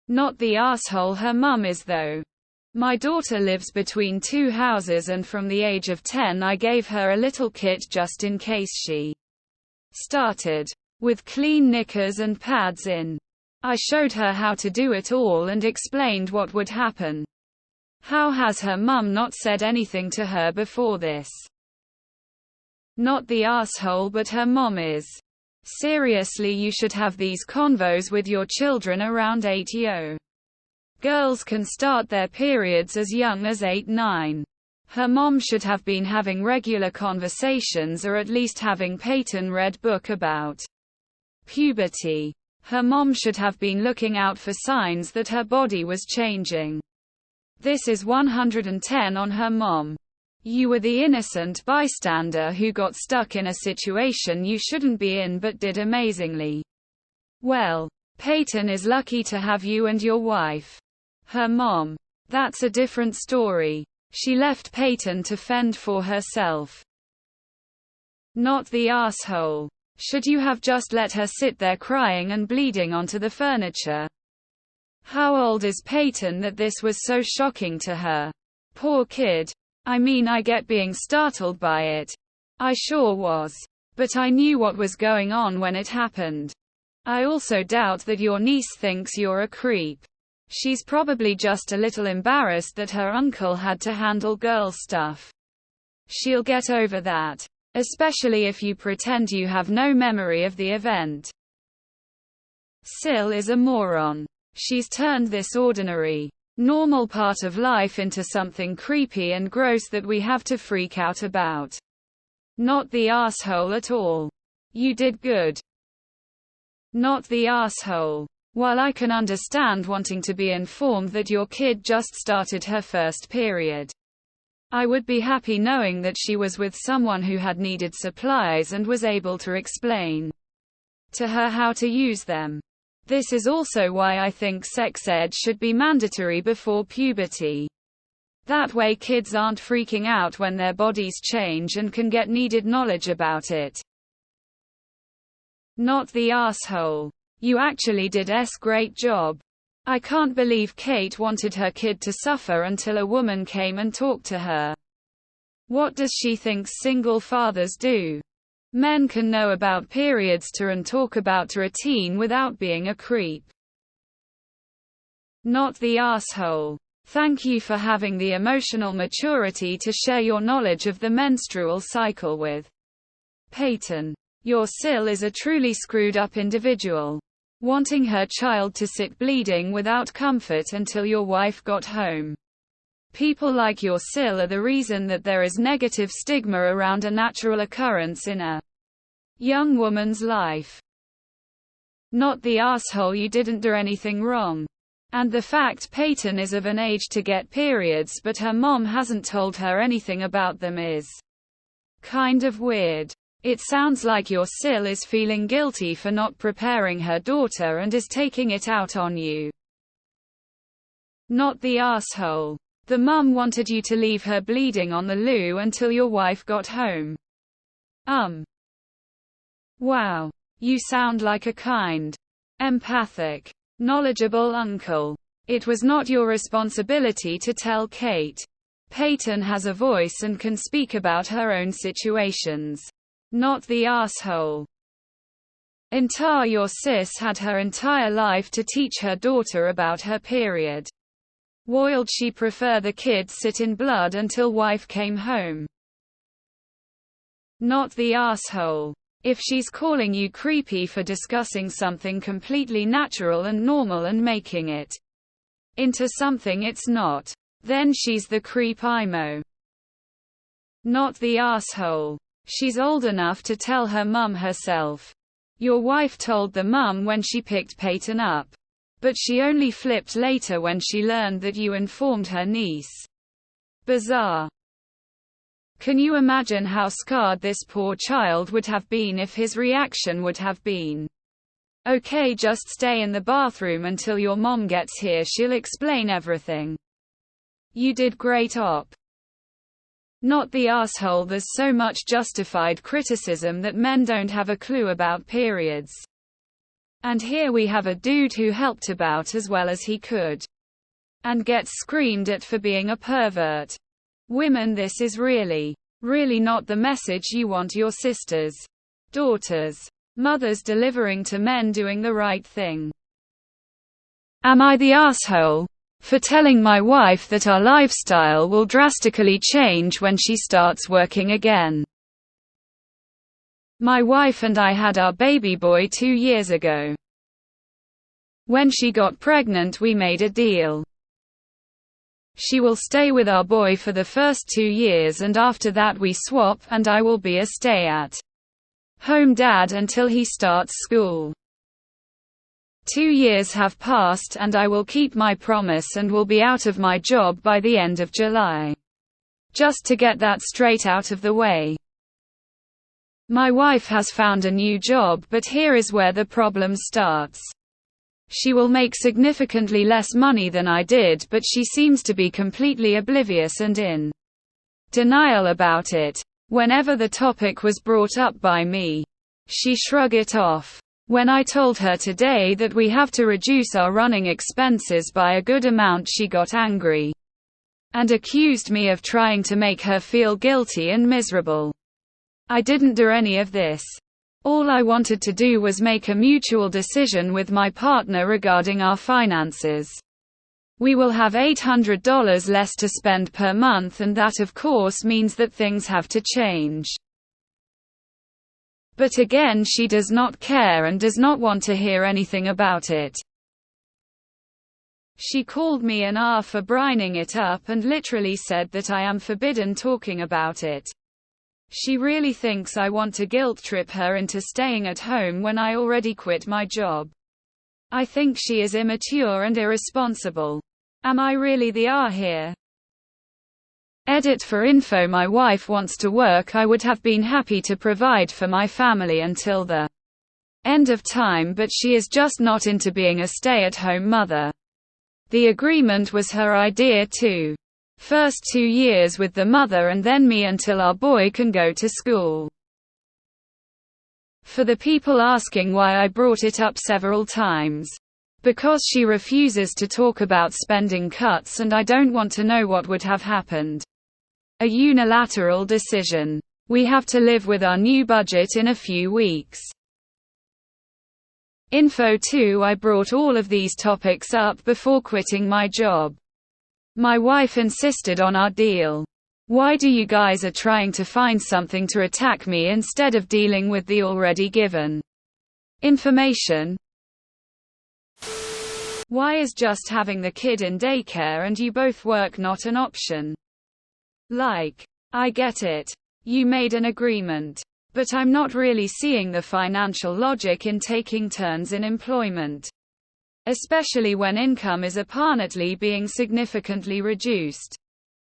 Not the asshole her mum is though. My daughter lives between two houses, and from the age of 10 I gave her a little kit just in case she started with clean knickers and pads in. I showed her how to do it all and explained what would happen. How has her mum not said anything to her before this? Not the asshole, but her mom is. Seriously, you should have these convos with your children around 8-yo. Girls can start their periods as young as 8-9. Her mom should have been having regular conversations, or at least having Peyton read book about puberty. Her mom should have been looking out for signs that her body was changing. This is 110 on her mom. You were the innocent bystander who got stuck in a situation you shouldn't be in but did amazingly well. Peyton is lucky to have you and your wife. Her mom. That's a different story. She left Peyton to fend for herself. Not the asshole. Should you have just let her sit there crying and bleeding onto the furniture? How old is Peyton that this was so shocking to her? Poor kid. I mean, I get being startled by it. I sure was. But I knew what was going on when it happened. I also doubt that your niece thinks you're a creep. She's probably just a little embarrassed that her uncle had to handle girl stuff. She'll get over that. Especially if you pretend you have no memory of the event. Sil is a moron. She's turned this ordinary, normal part of life into something creepy and gross that we have to freak out about. Not the asshole at all. You did good. Not the asshole. While I can understand wanting to be informed that your kid just started her first period, I would be happy knowing that she was with someone who had needed supplies and was able to explain to her how to use them. This is also why I think sex ed should be mandatory before puberty. That way kids aren't freaking out when their bodies change and can get needed knowledge about it. Not the asshole. You actually did a great job. I can't believe Kate wanted her kid to suffer until a woman came and talked to her. What does she think single fathers do? Men can know about periods and talk about a teen without being a creep. Not the asshole. Thank you for having the emotional maturity to share your knowledge of the menstrual cycle with Peyton. Your Sil is a truly screwed up individual. Wanting her child to sit bleeding without comfort until your wife got home. People like your Sil are the reason that there is negative stigma around a natural occurrence in a young woman's life. Not the asshole, you didn't do anything wrong. And the fact Peyton is of an age to get periods but her mom hasn't told her anything about them is kind of weird. It sounds like your Sil is feeling guilty for not preparing her daughter and is taking it out on you. Not the asshole. The mum wanted you to leave her bleeding on the loo until your wife got home. Wow. You sound like a kind, empathic, knowledgeable uncle. It was not your responsibility to tell Kate. Peyton has a voice and can speak about her own situations. Not the asshole. Your sis had her entire life to teach her daughter about her period. Why'd she prefer the kid sit in blood until wife came home? Not the asshole. If she's calling you creepy for discussing something completely natural and normal and making it into something it's not, then she's the creep IMO. Not the asshole. She's old enough to tell her mum herself. Your wife told the mum when she picked Peyton up. But she only flipped later when she learned that you informed her niece. Bizarre. Can you imagine how scarred this poor child would have been if his reaction would have been, "Okay, just stay in the bathroom until your mom gets here, she'll explain everything." You did great op. Not the asshole. There's so much justified criticism that men don't have a clue about periods. And here we have a dude who helped about as well as he could. And gets screamed at for being a pervert. Women, this is really not the message you want your sisters, daughters, mothers delivering to men doing the right thing. Am I the asshole for telling my wife that our lifestyle will drastically change when she starts working again? My wife and I had our baby boy 2 years ago. When she got pregnant, we made a deal. She will stay with our boy for the first 2 years and after that we swap and I will be a stay-at-home dad until he starts school. 2 years have passed and I will keep my promise and will be out of my job by the end of July. Just to get that straight out of the way. My wife has found a new job, but here is where the problem starts. She will make significantly less money than I did, but she seems to be completely oblivious and in denial about it. Whenever the topic was brought up by me, she shrugged it off. When I told her today that we have to reduce our running expenses by a good amount, she got angry and accused me of trying to make her feel guilty and miserable. I didn't do any of this. All I wanted to do was make a mutual decision with my partner regarding our finances. We will have $800 less to spend per month, and that of course means that things have to change. But again, she does not care and does not want to hear anything about it. She called me an R for brining it up and literally said that I am forbidden talking about it. She really thinks I want to guilt trip her into staying at home when I already quit my job. I think she is immature and irresponsible. Am I really the R here? Edit for info. My wife wants to work. I would have been happy to provide for my family until the end of time, but she is just not into being a stay-at-home mother. The agreement was her idea too. First 2 years with the mother and then me until our boy can go to school. For the people asking why I brought it up several times. Because she refuses to talk about spending cuts and I don't want to know what would have happened. A unilateral decision. We have to live with our new budget in a few weeks. Info 2. I brought all of these topics up before quitting my job. My wife insisted on our deal. Why do you guys are trying to find something to attack me instead of dealing with the already given information? Why is just having the kid in daycare and you both work not an option? Like, I get it. You made an agreement. But I'm not really seeing the financial logic in taking turns in employment. Especially when income is apparently being significantly reduced.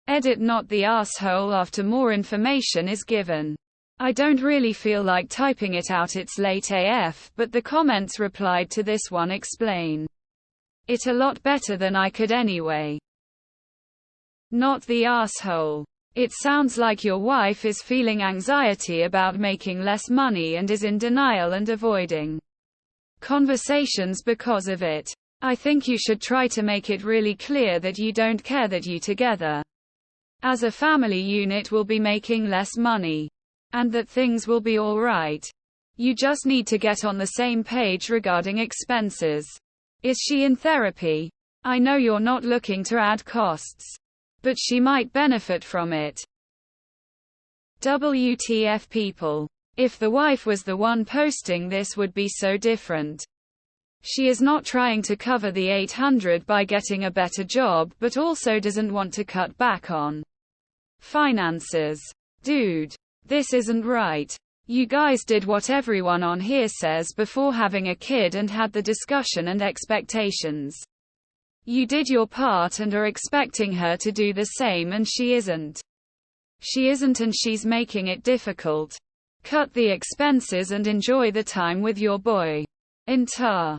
Edit not the asshole after more information is given. I don't really feel like typing it out, it's late AF, but the comments replied to this one explain it a lot better than I could anyway. Not the asshole. It sounds like your wife is feeling anxiety about making less money and is in denial and avoiding conversations because of it. I think you should try to make it really clear that you don't care that you together as a family unit will be making less money. And that things will be alright. You just need to get on the same page regarding expenses. Is she in therapy? I know you're not looking to add costs. But she might benefit from it. WTF people. If the wife was the one posting this would be so different. She is not trying to cover the $800 by getting a better job but also doesn't want to cut back on finances. Dude. This isn't right. You guys did what everyone on here says before having a kid and had the discussion and expectations. You did your part and are expecting her to do the same and she isn't. She isn't and she's making it difficult. Cut the expenses and enjoy the time with your boy. Intar.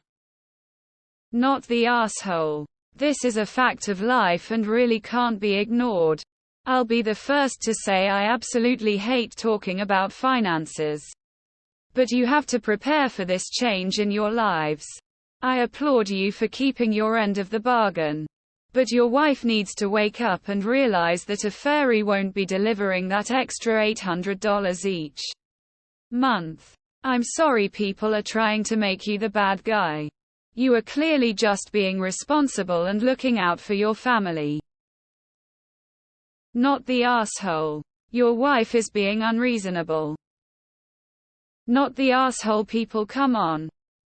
Not the asshole. This is a fact of life and really can't be ignored. I'll be the first to say I absolutely hate talking about finances. But you have to prepare for this change in your lives. I applaud you for keeping your end of the bargain. But your wife needs to wake up and realize that a fairy won't be delivering that extra $800 each month. I'm sorry people are trying to make you the bad guy. You are clearly just being responsible and looking out for your family. Not the asshole. Your wife is being unreasonable. Not the asshole people, come on.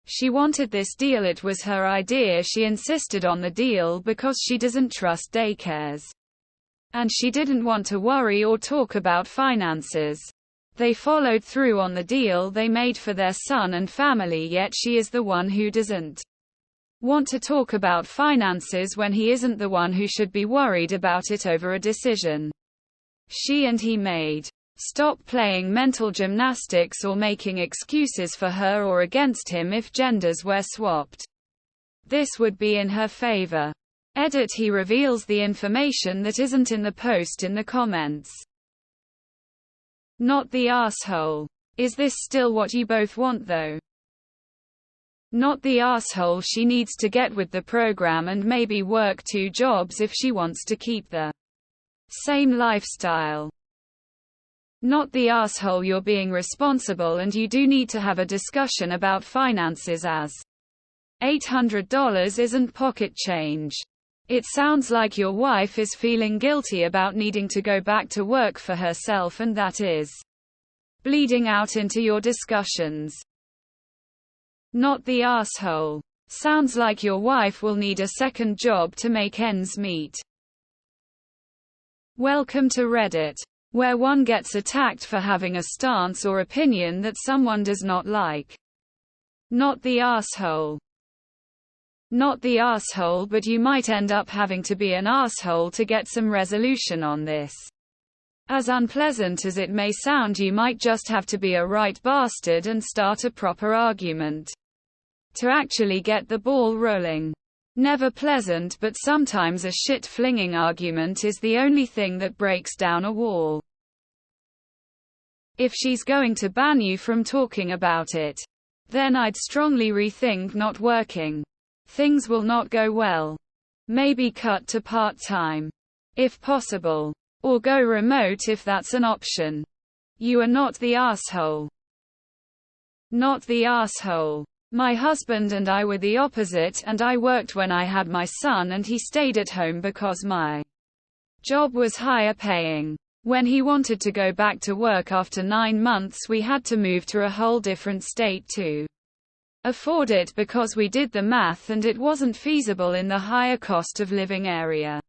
She wanted this deal, it was her idea, she insisted on the deal because she doesn't trust daycares. And she didn't want to worry or talk about finances. They followed through on the deal they made for their son and family, yet she is the one who doesn't want to talk about finances when he isn't the one who should be worried about it over a decision she and he made. Stop playing mental gymnastics or making excuses for her or against him if genders were swapped. This would be in her favor. Edit: he reveals the information that isn't in the post in the comments. Not the asshole. Is this still what you both want though? Not the asshole. She needs to get with the program and maybe work 2 jobs if she wants to keep the same lifestyle. Not the asshole. You're being responsible and you do need to have a discussion about finances, as $800 isn't pocket change. It sounds like your wife is feeling guilty about needing to go back to work for herself, and that is bleeding out into your discussions. Not the asshole. Sounds like your wife will need a second job to make ends meet. Welcome to Reddit, where one gets attacked for having a stance or opinion that someone does not like. Not the asshole. Not the asshole, but you might end up having to be an asshole to get some resolution on this. As unpleasant as it may sound, you might just have to be a right bastard and start a proper argument to actually get the ball rolling. Never pleasant, but sometimes a shit-flinging argument is the only thing that breaks down a wall. If she's going to ban you from talking about it, then I'd strongly rethink not working. Things will not go well. Maybe cut to part-time, if possible. Or go remote if that's an option. You are not the asshole. Not the asshole. My husband and I were the opposite, and I worked when I had my son and he stayed at home because my job was higher paying. When he wanted to go back to work after 9 months, we had to move to a whole different state to afford it because we did the math and it wasn't feasible in the higher cost of living area.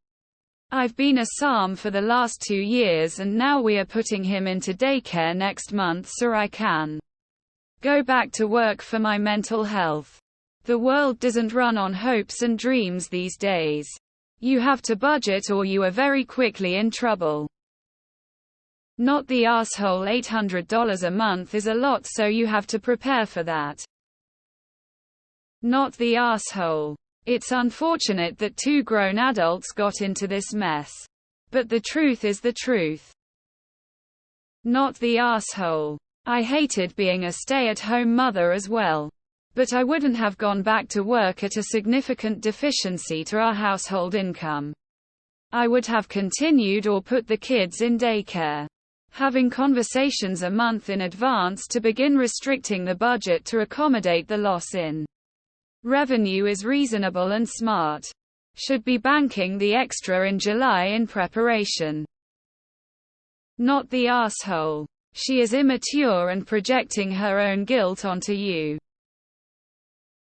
I've been a SAM for the last 2 years and now we are putting him into daycare next month so I can go back to work for my mental health. The world doesn't run on hopes and dreams these days. You have to budget or you are very quickly in trouble. Not the asshole. $800 a month is a lot, so you have to prepare for that. Not the asshole. It's unfortunate that 2 grown adults got into this mess. But the truth is the truth. Not the asshole. I hated being a stay-at-home mother as well. But I wouldn't have gone back to work at a significant deficiency to our household income. I would have continued or put the kids in daycare. Having conversations a month in advance to begin restricting the budget to accommodate the loss in revenue is reasonable and smart. Should be banking the extra in July in preparation. Not the asshole. She is immature and projecting her own guilt onto you.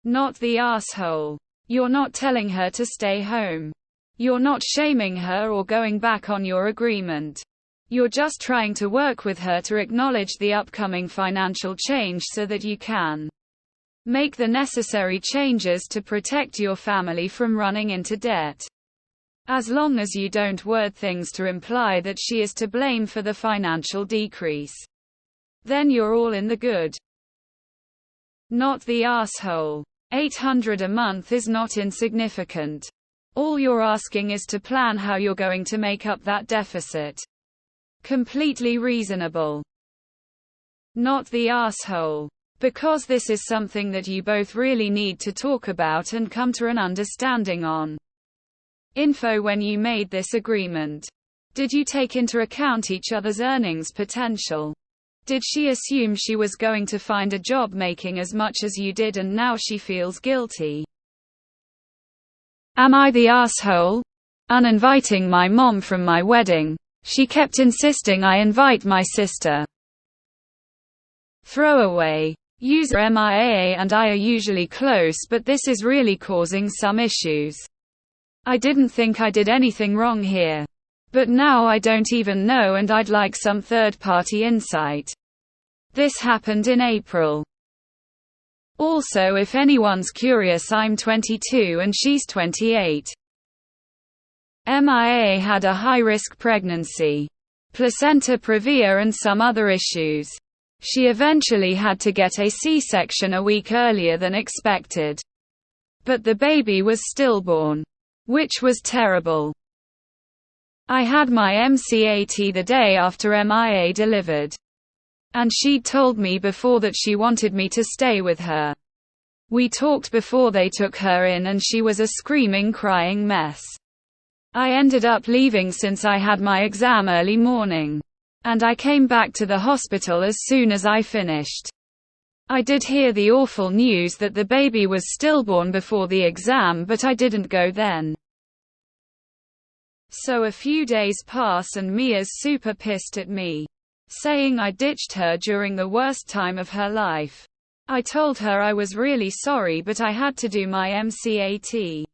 Not the asshole. You're not telling her to stay home. You're not shaming her or going back on your agreement. You're just trying to work with her to acknowledge the upcoming financial change so that you can make the necessary changes to protect your family from running into debt. As long as you don't word things to imply that she is to blame for the financial decrease, then you're all in the good. Not the asshole. $800 a month is not insignificant. All you're asking is to plan how you're going to make up that deficit. Completely reasonable. Not the asshole. Because this is something that you both really need to talk about and come to an understanding on. Info: when you made this agreement, did you take into account each other's earnings potential? Did she assume she was going to find a job making as much as you did and now she feels guilty? Am I the asshole? Uninviting my mom from my wedding. She kept insisting I invite my sister. Throwaway. User: MIA and I are usually close, but this is really causing some issues. I didn't think I did anything wrong here. But now I don't even know and I'd like some third-party insight. This happened in April. Also, if anyone's curious, I'm 22 and she's 28. MIA had a high-risk pregnancy, placenta previa and some other issues. She eventually had to get a C-section a week earlier than expected. But the baby was stillborn, which was terrible. I had my MCAT the day after MIA delivered. And she'd told me before that she wanted me to stay with her. We talked before they took her in and she was a screaming, crying mess. I ended up leaving since I had my exam early morning. And I came back to the hospital as soon as I finished. I did hear the awful news that the baby was stillborn before the exam, but I didn't go then. So a few days pass and Mia's super pissed at me, saying I ditched her during the worst time of her life. I told her I was really sorry, but I had to do my MCAT.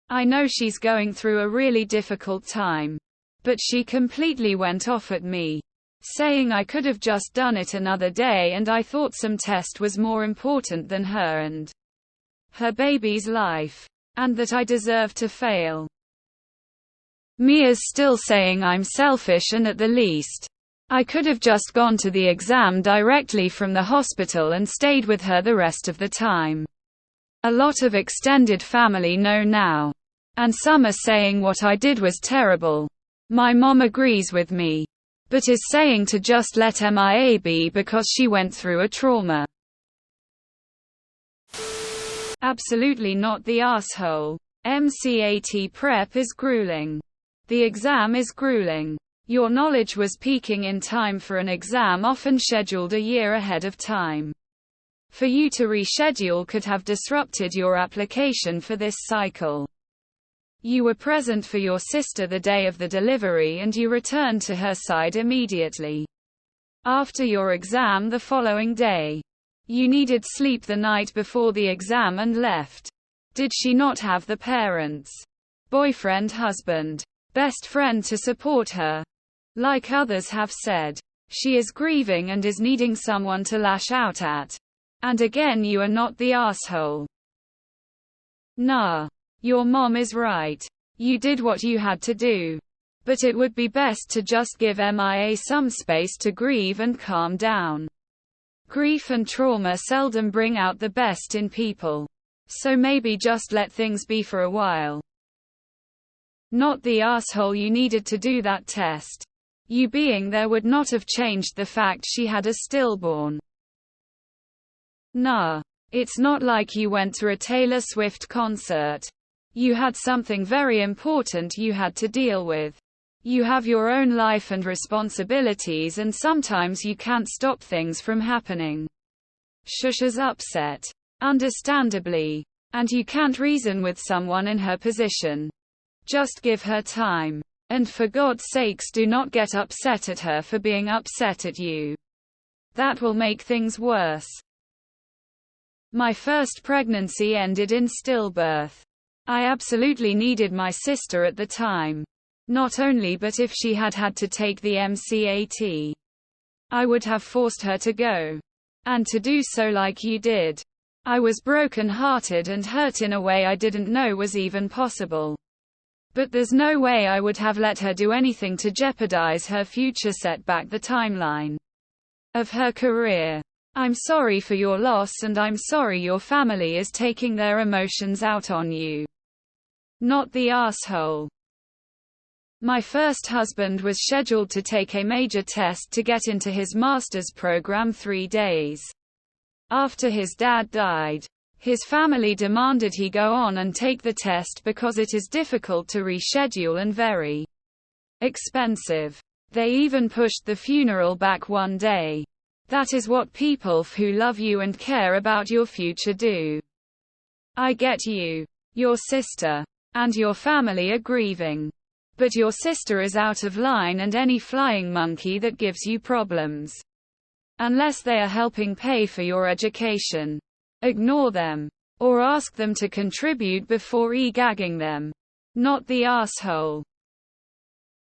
I know she's going through a really difficult time. But she completely went off at me, saying I could have just done it another day and I thought some test was more important than her and her baby's life, and that I deserve to fail. Mia's still saying I'm selfish and at the least, I could have just gone to the exam directly from the hospital and stayed with her the rest of the time. A lot of extended family know now. And some are saying what I did was terrible. My mom agrees with me, but is saying to just let MIA be because she went through a trauma. Absolutely not the asshole. MCAT prep is grueling. The exam is grueling. Your knowledge was peaking in time for an exam often scheduled a year ahead of time. For you to reschedule could have disrupted your application for this cycle. You were present for your sister the day of the delivery and you returned to her side immediately. After your exam the following day. You needed sleep the night before the exam and left. Did she not have the parents, boyfriend, husband, best friend to support her? Like others have said, she is grieving and is needing someone to lash out at. And again, you are not the asshole. Nah. Your mom is right. You did what you had to do. But it would be best to just give MIA some space to grieve and calm down. Grief and trauma seldom bring out the best in people. So maybe just let things be for a while. Not the asshole, you needed to do that test. You being there would not have changed the fact she had a stillborn. Nah. It's not like you went to a Taylor Swift concert. You had something very important you had to deal with. You have your own life and responsibilities, and sometimes you can't stop things from happening. Shush is upset. Understandably. And you can't reason with someone in her position. Just give her time. And for God's sakes, do not get upset at her for being upset at you. That will make things worse. My first pregnancy ended in stillbirth. I absolutely needed my sister at the time. Not only, but if she had had to take the MCAT, I would have forced her to go. And to do so like you did. I was broken-hearted and hurt in a way I didn't know was even possible. But there's no way I would have let her do anything to jeopardize her future, set back the timeline of her career. I'm sorry for your loss, and I'm sorry your family is taking their emotions out on you. Not the asshole. My first husband was scheduled to take a major test to get into his master's program 3 days after his dad died. His family demanded he go on and take the test because it is difficult to reschedule and very expensive. They even pushed the funeral back 1 day. That is what people who love you and care about your future do. I get you. Your sister and your family are grieving. But your sister is out of line and any flying monkey that gives you problems. Unless they are helping pay for your education. Ignore them. Or ask them to contribute before gagging them. Not the asshole.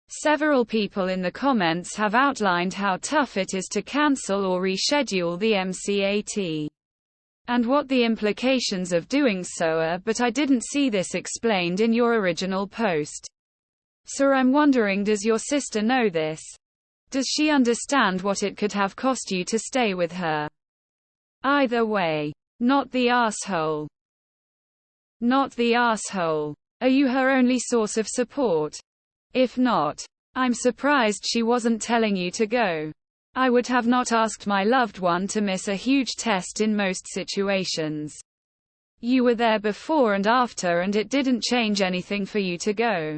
Several people in the comments have outlined how tough it is to cancel or reschedule the MCAT. And what the implications of doing so are, but I didn't see this explained in your original post. So I'm wondering, does your sister know this? Does she understand what it could have cost you to stay with her? Either way, not the asshole. Not the asshole. Are you her only source of support? If not, I'm surprised she wasn't telling you to go. I would have not asked my loved one to miss a huge test in most situations. You were there before and after, and it didn't change anything for you to go.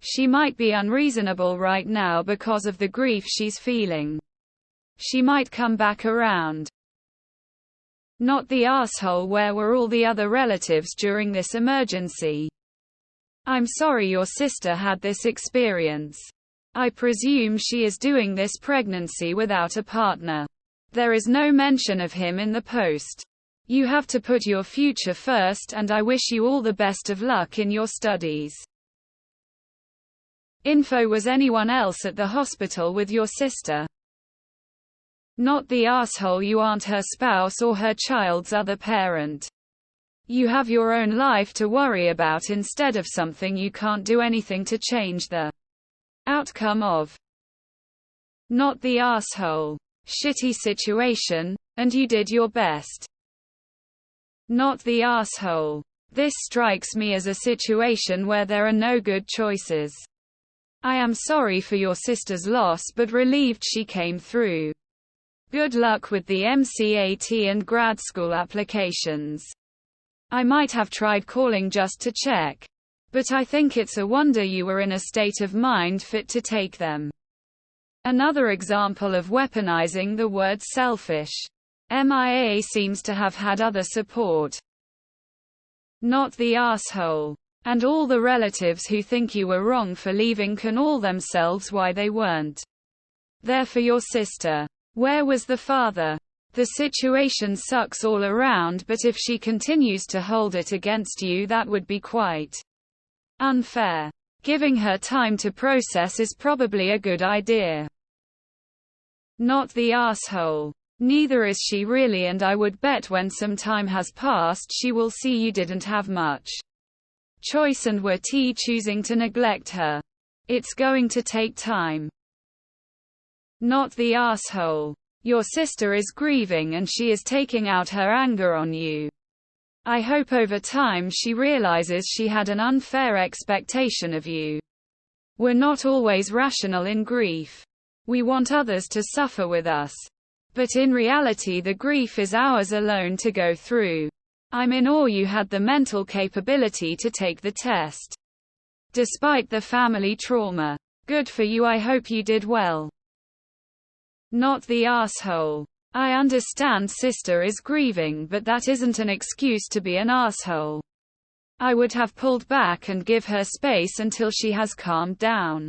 She might be unreasonable right now because of the grief she's feeling. She might come back around. Not the asshole. Where were all the other relatives during this emergency? I'm sorry your sister had this experience. I presume she is doing this pregnancy without a partner. There is no mention of him in the post. You have to put your future first, and I wish you all the best of luck in your studies. Info. Was anyone else at the hospital with your sister? Not the asshole. You aren't her spouse or her child's other parent. You have your own life to worry about instead of something you can't do anything to change the outcome of. Not the asshole. Shitty situation, and you did your best. Not the asshole. This strikes me as a situation where there are no good choices. I am sorry for your sister's loss but relieved she came through. Good luck with the MCAT and grad school applications. I might have tried calling just to check. But I think it's a wonder you were in a state of mind fit to take them. Another example of weaponizing the word selfish. MIA seems to have had other support. Not the asshole. And all the relatives who think you were wrong for leaving can all themselves why they weren't there for your sister. Where was the father? The situation sucks all around, but if she continues to hold it against you, that would be quite unfair. Giving her time to process is probably a good idea. Not the asshole. Neither is she really, and I would bet when some time has passed she will see you didn't have much choice and were choosing to neglect her. It's going to take time. Not the asshole. Your sister is grieving and she is taking out her anger on you. I hope over time she realizes she had an unfair expectation of you. We're not always rational in grief. We want others to suffer with us. But in reality the grief is ours alone to go through. I'm in awe you had the mental capability to take the test. Despite the family trauma. Good for you. I hope you did well. Not the asshole. I understand sister is grieving, but that isn't an excuse to be an asshole. I would have pulled back and give her space until she has calmed down.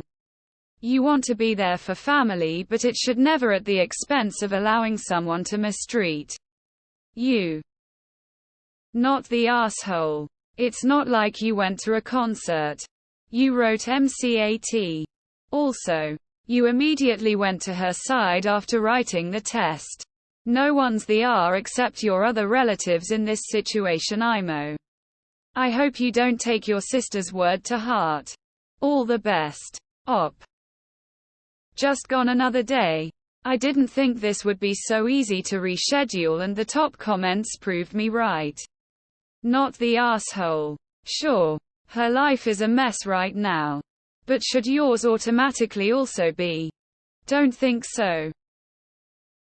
You want to be there for family, but it should never at the expense of allowing someone to mistreat you. Not the asshole. It's not like you went to a concert. You wrote MCAT. Also, you immediately went to her side after writing the test. No one's the R except your other relatives in this situation. IMO. I hope you don't take your sister's word to heart. All the best. Op. Just gone another day. I didn't think this would be so easy to reschedule, and the top comments proved me right. Not the asshole. Sure, her life is a mess right now. But should yours automatically also be? Don't think so.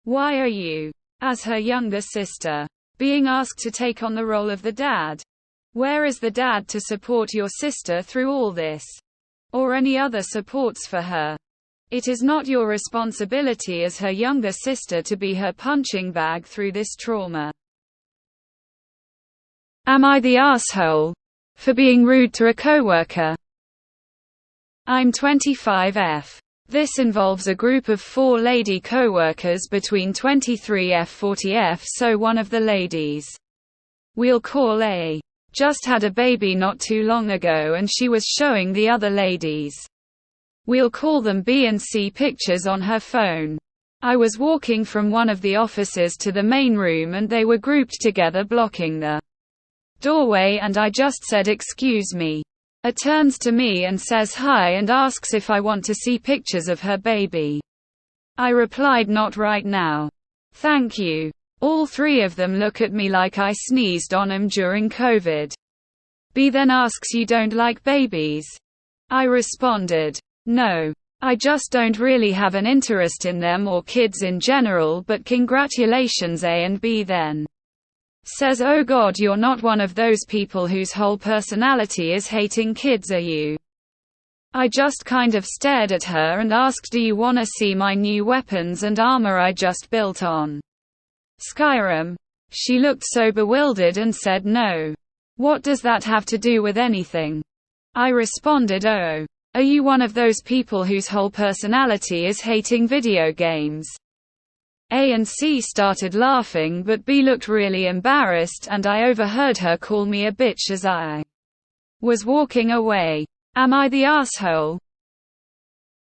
Why are you, as her younger sister, being asked to take on the role of the dad? Where is the dad to support your sister through all this? Or any other supports for her? It is not your responsibility as her younger sister to be her punching bag through this trauma. Am I the asshole for being rude to a coworker? I'm 25F. This involves a group of 4 lady coworkers between 23F-40F, so one of the ladies we'll call A. Just had a baby not too long ago and she was showing the other ladies we'll call them B and C pictures on her phone. I was walking from one of the offices to the main room and they were grouped together blocking the doorway, and I just said excuse me. A turns to me and says hi and asks if I want to see pictures of her baby. I replied not right now. Thank you. All 3 of them look at me like I sneezed on them during COVID. B then asks, you don't like babies? I responded, no. I just don't really have an interest in them or kids in general, but congratulations. A and B then says, oh God, you're not one of those people whose whole personality is hating kids, are you? I just kind of stared at her and asked, do you wanna see my new weapons and armor I just built on Skyrim? She looked so bewildered and said no. What does that have to do with anything? I responded, oh. Are you one of those people whose whole personality is hating video games? A and C started laughing, but B looked really embarrassed, and I overheard her call me a bitch as I was walking away. Am I the asshole?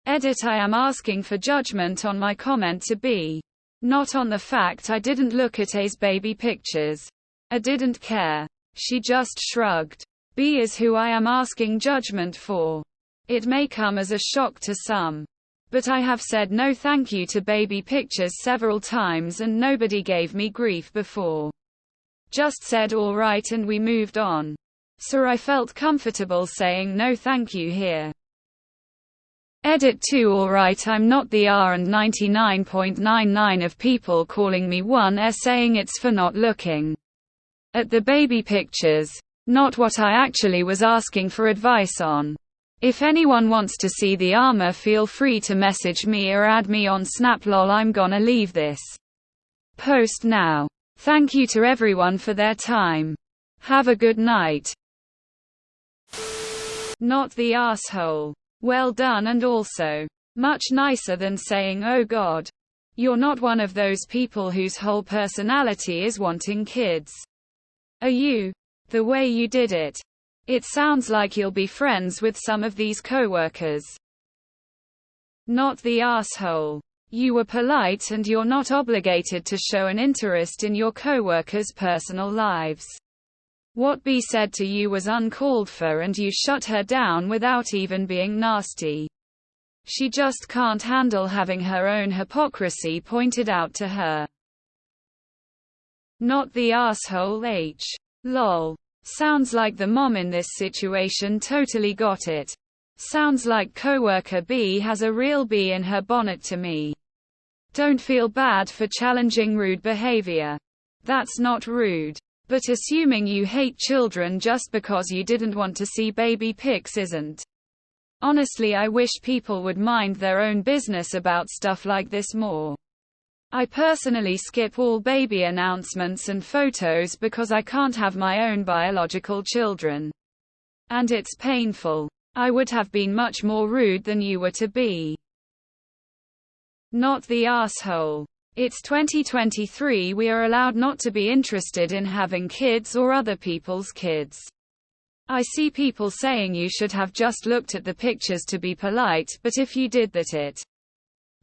Edit: I am asking for judgment on my comment to B. Not on the fact I didn't look at A's baby pictures. I didn't care. She just shrugged. B is who I am asking judgment for. It may come as a shock to some, but I have said no thank you to baby pictures several times and nobody gave me grief before. Just said all right and we moved on. So I felt comfortable saying no thank you here. Edit: 2 Alright, I'm not the R, and 99.99 of people calling me one saying it's for not looking at the baby pictures. Not what I actually was asking for advice on. If anyone wants to see the armor, feel free to message me or add me on Snap. Lol, I'm gonna leave this post now. Thank you to everyone for their time. Have a good night. Not the asshole. Well done, and also much nicer than saying oh God. You're not one of those people whose whole personality is wanting kids. Are you? The way you did it. It sounds like you'll be friends with some of these coworkers. Not the asshole. You were polite and you're not obligated to show an interest in your coworkers' personal lives. What B said to you was uncalled for and you shut her down without even being nasty. She just can't handle having her own hypocrisy pointed out to her. Not the asshole. H. Lol. Sounds like the mom in this situation totally got it. Sounds like coworker B has a real bee in her bonnet to me. Don't feel bad for challenging rude behavior. That's not rude. But assuming you hate children just because you didn't want to see baby pics isn't. Honestly, I wish people would mind their own business about stuff like this more. I personally skip all baby announcements and photos because I can't have my own biological children. And it's painful. I would have been much more rude than you were to be. Not the asshole. It's 2023, we are allowed not to be interested in having kids or other people's kids. I see people saying you should have just looked at the pictures to be polite, but if you did that, it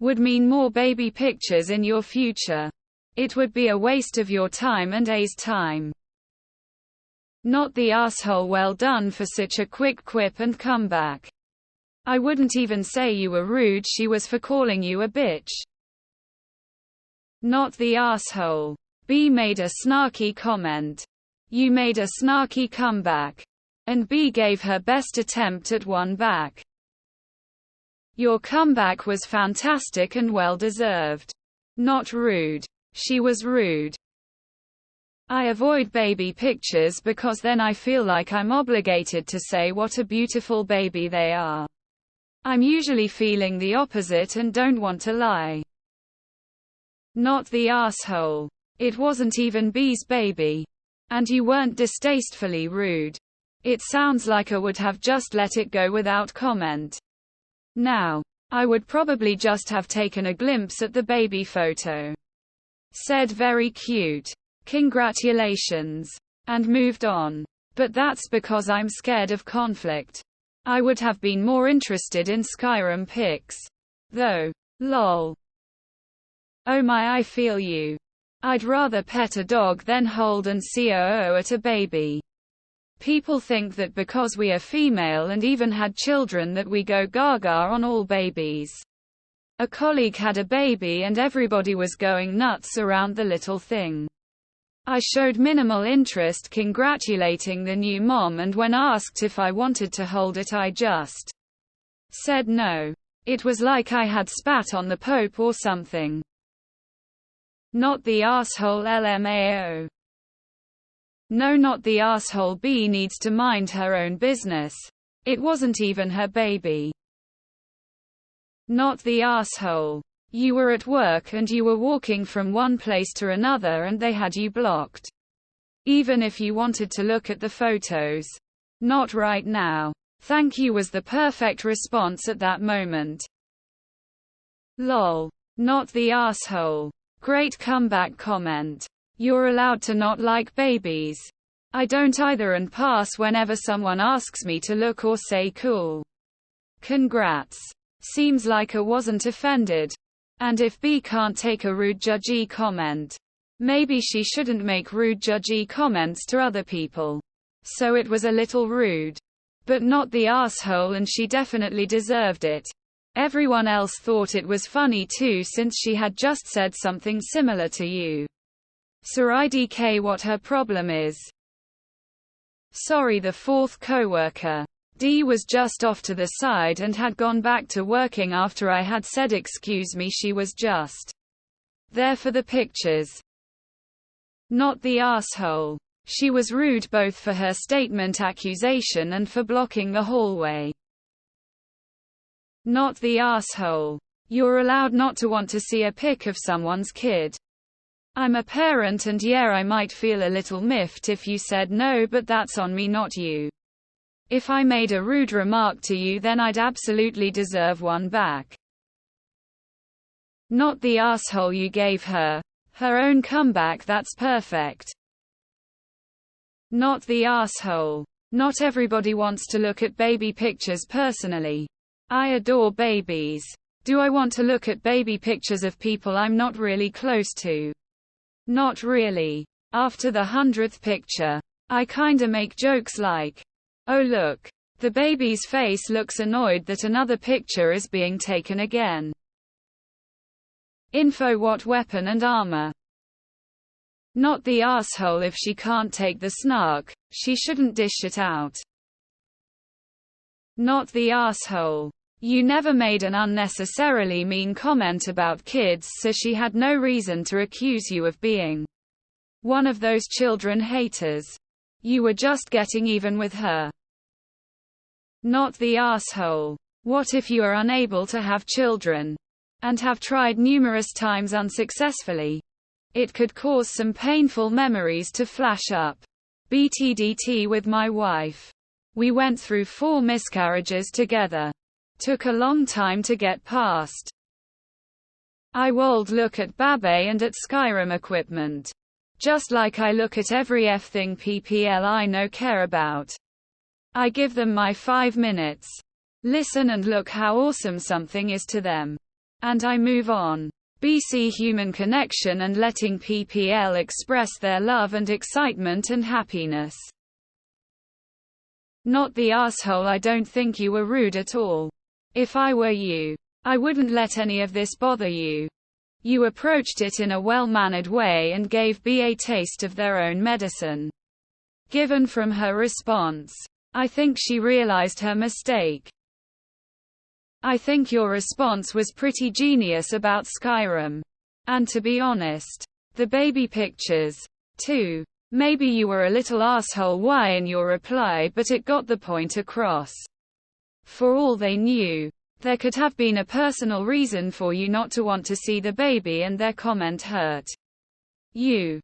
would mean more baby pictures in your future. It would be a waste of your time and A's time. Not the asshole. Well done for such a quick quip and comeback. I wouldn't even say you were rude, she was for calling you a bitch. Not the asshole. B made a snarky comment. You made a snarky comeback. And B gave her best attempt at one back. Your comeback was fantastic and well deserved. Not rude. She was rude. I avoid baby pictures because then I feel like I'm obligated to say what a beautiful baby they are. I'm usually feeling the opposite and don't want to lie. Not the asshole. It wasn't even B's baby. And you weren't distastefully rude. It sounds like I would have just let it go without comment. Now, I would probably just have taken a glimpse at the baby photo. Said very cute. Congratulations. And moved on. But that's because I'm scared of conflict. I would have been more interested in Skyrim pics. Though. Lol. Oh my, I feel you. I'd rather pet a dog than hold and COO at a baby. People think that because we are female and even had children that we go gaga on all babies. A colleague had a baby and everybody was going nuts around the little thing. I showed minimal interest congratulating the new mom, and when asked if I wanted to hold it I just said no. It was like I had spat on the Pope or something. Not the asshole LMAO. No, not the asshole. B needs to mind her own business. It wasn't even her baby. Not the asshole. You were at work and you were walking from one place to another and they had you blocked. Even if you wanted to look at the photos. Not right now. Thank you was the perfect response at that moment. Lol. Not the asshole. Great comeback comment. You're allowed to not like babies. I don't either and pass whenever someone asks me to look or say cool. Congrats. Seems like I wasn't offended. And if B can't take a rude judgy comment, maybe she shouldn't make rude judgy comments to other people. So it was a little rude. But not the asshole, and she definitely deserved it. Everyone else thought it was funny too, since she had just said something similar to you. So IDK what her problem is. Sorry, the fourth coworker. D was just off to the side and had gone back to working after I had said excuse me. She was just there for the pictures. Not the asshole. She was rude both for her statement accusation and for blocking the hallway. Not the asshole. You're allowed not to want to see a pic of someone's kid. I'm a parent and yeah, I might feel a little miffed if you said no, but that's on me, not you. If I made a rude remark to you, then I'd absolutely deserve one back. Not the asshole. You gave her her own comeback. That's perfect. Not the asshole. Not everybody wants to look at baby pictures personally. I adore babies. Do I want to look at baby pictures of people I'm not really close to? Not really. After the 100th picture, I kinda make jokes like, oh look, the baby's face looks annoyed that another picture is being taken again. Info: what weapon and armor? Not the asshole. If she can't take the snark, she shouldn't dish it out. Not the asshole. You never made an unnecessarily mean comment about kids, so she had no reason to accuse you of being one of those children haters. You were just getting even with her. Not the asshole. What if you are unable to have children and have tried numerous times unsuccessfully? It could cause some painful memories to flash up. BTDT with my wife. We went through 4 miscarriages together. Took a long time to get past. I would look at Babe and at Skyrim equipment. Just like I look at every thing PPL I know care about. I give them my 5 minutes. Listen and look how awesome something is to them. And I move on. BC human connection and letting PPL express their love and excitement and happiness. Not the asshole. I don't think you were rude at all. If I were you, I wouldn't let any of this bother you. You approached it in a well-mannered way and gave B a taste of their own medicine. Given from her response, I think she realized her mistake. I think your response was pretty genius about Skyrim. And to be honest, the baby pictures, too. Maybe you were a little asshole why in your reply, but it got the point across. For all they knew, there could have been a personal reason for you not to want to see the baby and their comment hurt you.